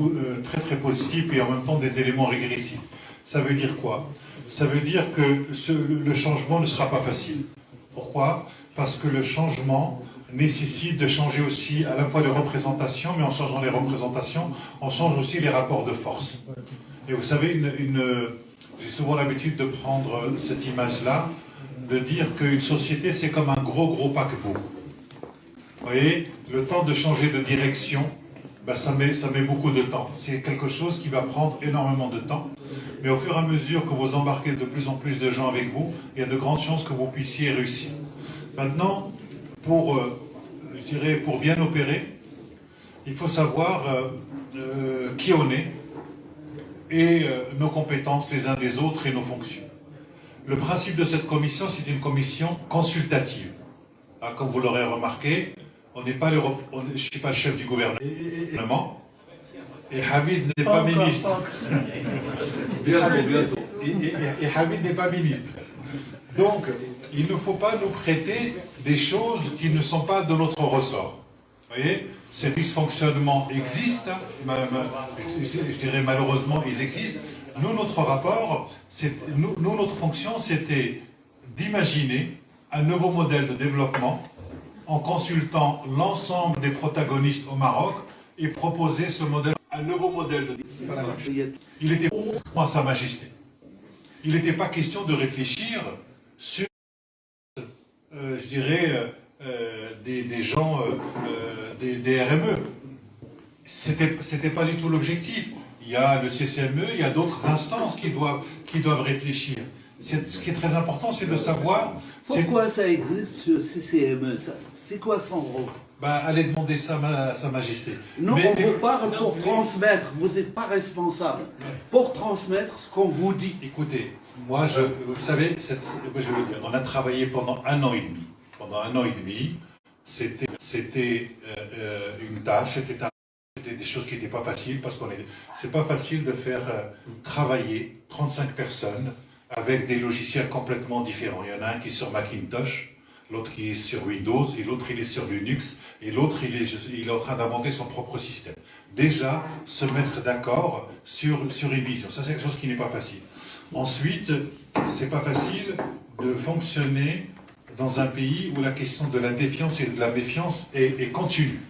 très très positifs et en même temps des éléments régressifs. Ça veut dire quoi? Ça veut dire que le changement ne sera pas facile. Pourquoi? Parce que le changement nécessite de changer aussi à la fois les représentations, mais en changeant les représentations, on change aussi les rapports de force. Et vous savez, j'ai souvent l'habitude de prendre cette image-là, de dire qu'une société, c'est comme un gros paquebot. Vous voyez, le temps de changer de direction, ben ça met beaucoup de temps. C'est quelque chose qui va prendre énormément de temps. Mais au fur et à mesure que vous embarquez de plus en plus de gens avec vous, il y a de grandes chances que vous puissiez réussir. Maintenant, pour bien opérer, il faut savoir qui on est et nos compétences les uns des autres et nos fonctions. Le principe de cette commission, c'est une commission consultative. Alors, comme vous l'aurez remarqué, je ne suis pas le chef du gouvernement et Hamid n'est pas ministre. Et Hamid n'est pas ministre. Donc, il ne faut pas nous prêter des choses qui ne sont pas de notre ressort. Vous voyez, ces dysfonctionnements existent, je dirais malheureusement ils existent. Nous, notre rapport, notre fonction, c'était d'imaginer un nouveau modèle de développement en consultant l'ensemble des protagonistes au Maroc et proposer ce modèle, un nouveau modèle de développement. Il était pour Sa Majesté. Il n'était pas question de réfléchir sur, je dirais, des gens, des RME. C'était pas du tout l'objectif. Il y a le CCME, il y a d'autres instances qui doivent réfléchir. Ce qui est très important, c'est de savoir... Pourquoi ça existe, ce CCME? C'est quoi son rôle? Allez demander ça à Sa Majesté. Non, on vous parle pour transmettre, vous n'êtes pas responsable. Pour transmettre ce qu'on vous dit. Écoutez, moi, vous savez, je vais vous dire, on a travaillé pendant 1 an et demi. Pendant 1 an et demi, c'était une tâche, c'était des choses qui n'étaient pas faciles, parce que c'est pas facile de faire travailler 35 personnes avec des logiciels complètement différents. Il y en a un qui est sur Macintosh, l'autre qui est sur Windows, et l'autre il est sur Linux, et l'autre il est en train d'inventer son propre système. Déjà, se mettre d'accord sur une vision, ça c'est quelque chose qui n'est pas facile. Ensuite, c'est pas facile de fonctionner dans un pays où la question de la défiance et de la méfiance est continue.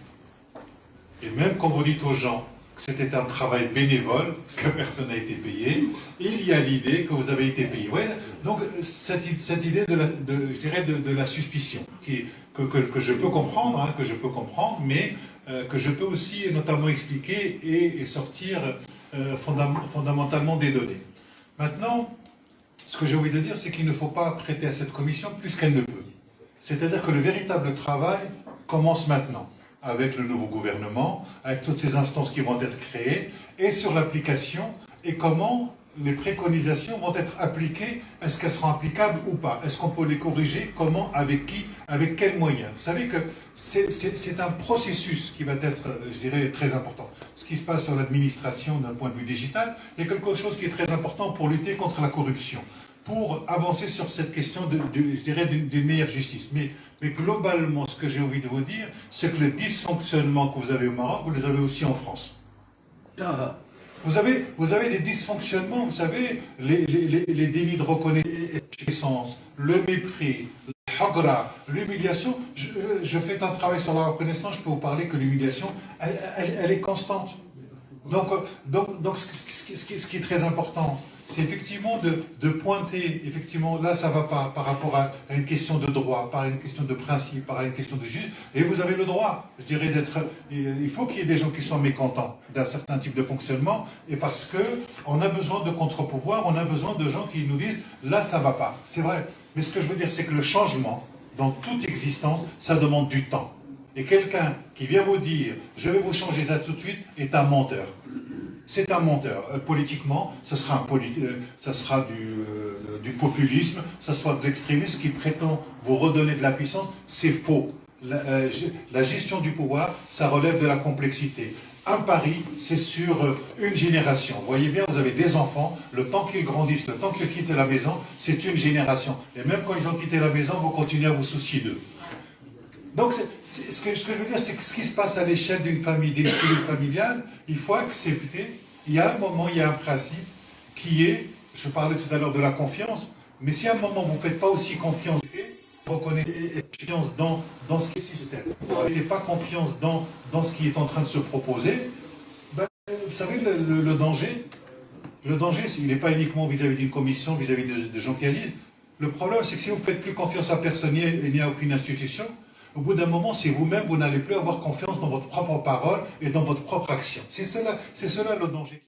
Et même quand vous dites aux gens que c'était un travail bénévole, que personne n'a été payé, il y a l'idée que vous avez été payé. Ouais, donc cette idée de la suspicion, que je peux comprendre, mais que je peux aussi notamment expliquer et sortir fondamentalement des données. Maintenant, ce que j'ai envie de dire, c'est qu'il ne faut pas prêter à cette commission plus qu'elle ne peut. C'est-à-dire que le véritable travail commence maintenant, avec le nouveau gouvernement, avec toutes ces instances qui vont être créées, et sur l'application, et comment les préconisations vont être appliquées, est-ce qu'elles seront applicables ou pas? Est-ce qu'on peut les corriger? Comment? Avec qui? Avec quels moyens? Vous savez que c'est un processus qui va être, je dirais, très important. Ce qui se passe sur l'administration d'un point de vue digital, il y a quelque chose qui est très important pour lutter contre la corruption, pour avancer sur cette question, je dirais, d'une meilleure justice. Mais globalement, ce que j'ai envie de vous dire, c'est que les dysfonctionnements que vous avez au Maroc, vous les avez aussi en France. Vous avez des dysfonctionnements, vous savez, les délits de reconnaissance, le mépris, l'humiliation. Je fais un travail sur la reconnaissance, je peux vous parler que l'humiliation, elle est constante. Donc ce qui est très important, c'est effectivement de pointer, effectivement, là ça ne va pas par rapport à une question de droit, par une question de principe, par une question de justice, et vous avez le droit, je dirais, il faut qu'il y ait des gens qui soient mécontents d'un certain type de fonctionnement, et parce qu'on a besoin de contre-pouvoirs, on a besoin de gens qui nous disent, là ça ne va pas, c'est vrai, mais ce que je veux dire, c'est que le changement, dans toute existence, ça demande du temps. Et quelqu'un qui vient vous dire « je vais vous changer ça tout de suite » est un menteur. C'est un menteur. Politiquement, ce sera, du populisme, ce sera de l'extrémisme qui prétend vous redonner de la puissance. C'est faux. La gestion du pouvoir, ça relève de la complexité. Un pari, c'est sur une génération. Vous voyez bien, vous avez des enfants, le temps qu'ils grandissent, le temps qu'ils quittent la maison, c'est une génération. Et même quand ils ont quitté la maison, vous continuez à vous soucier d'eux. Donc, ce que je veux dire, c'est que ce qui se passe à l'échelle d'une famille, d'une cellule familiale, il faut accepter, il y a un moment, il y a un principe qui est, je parlais tout à l'heure de la confiance, mais si à un moment vous ne faites pas aussi confiance, reconnaissez confiance dans ce qui est système, vous n'avez pas confiance dans ce qui est en train de se proposer, ben, vous savez, le danger, il n'est pas uniquement vis-à-vis d'une commission, vis-à-vis de gens qui agissent. Le problème, c'est que si vous ne faites plus confiance à personne et ni à aucune institution, au bout d'un moment, c'est vous-même, vous n'allez plus avoir confiance dans votre propre parole et dans votre propre action. C'est cela le danger.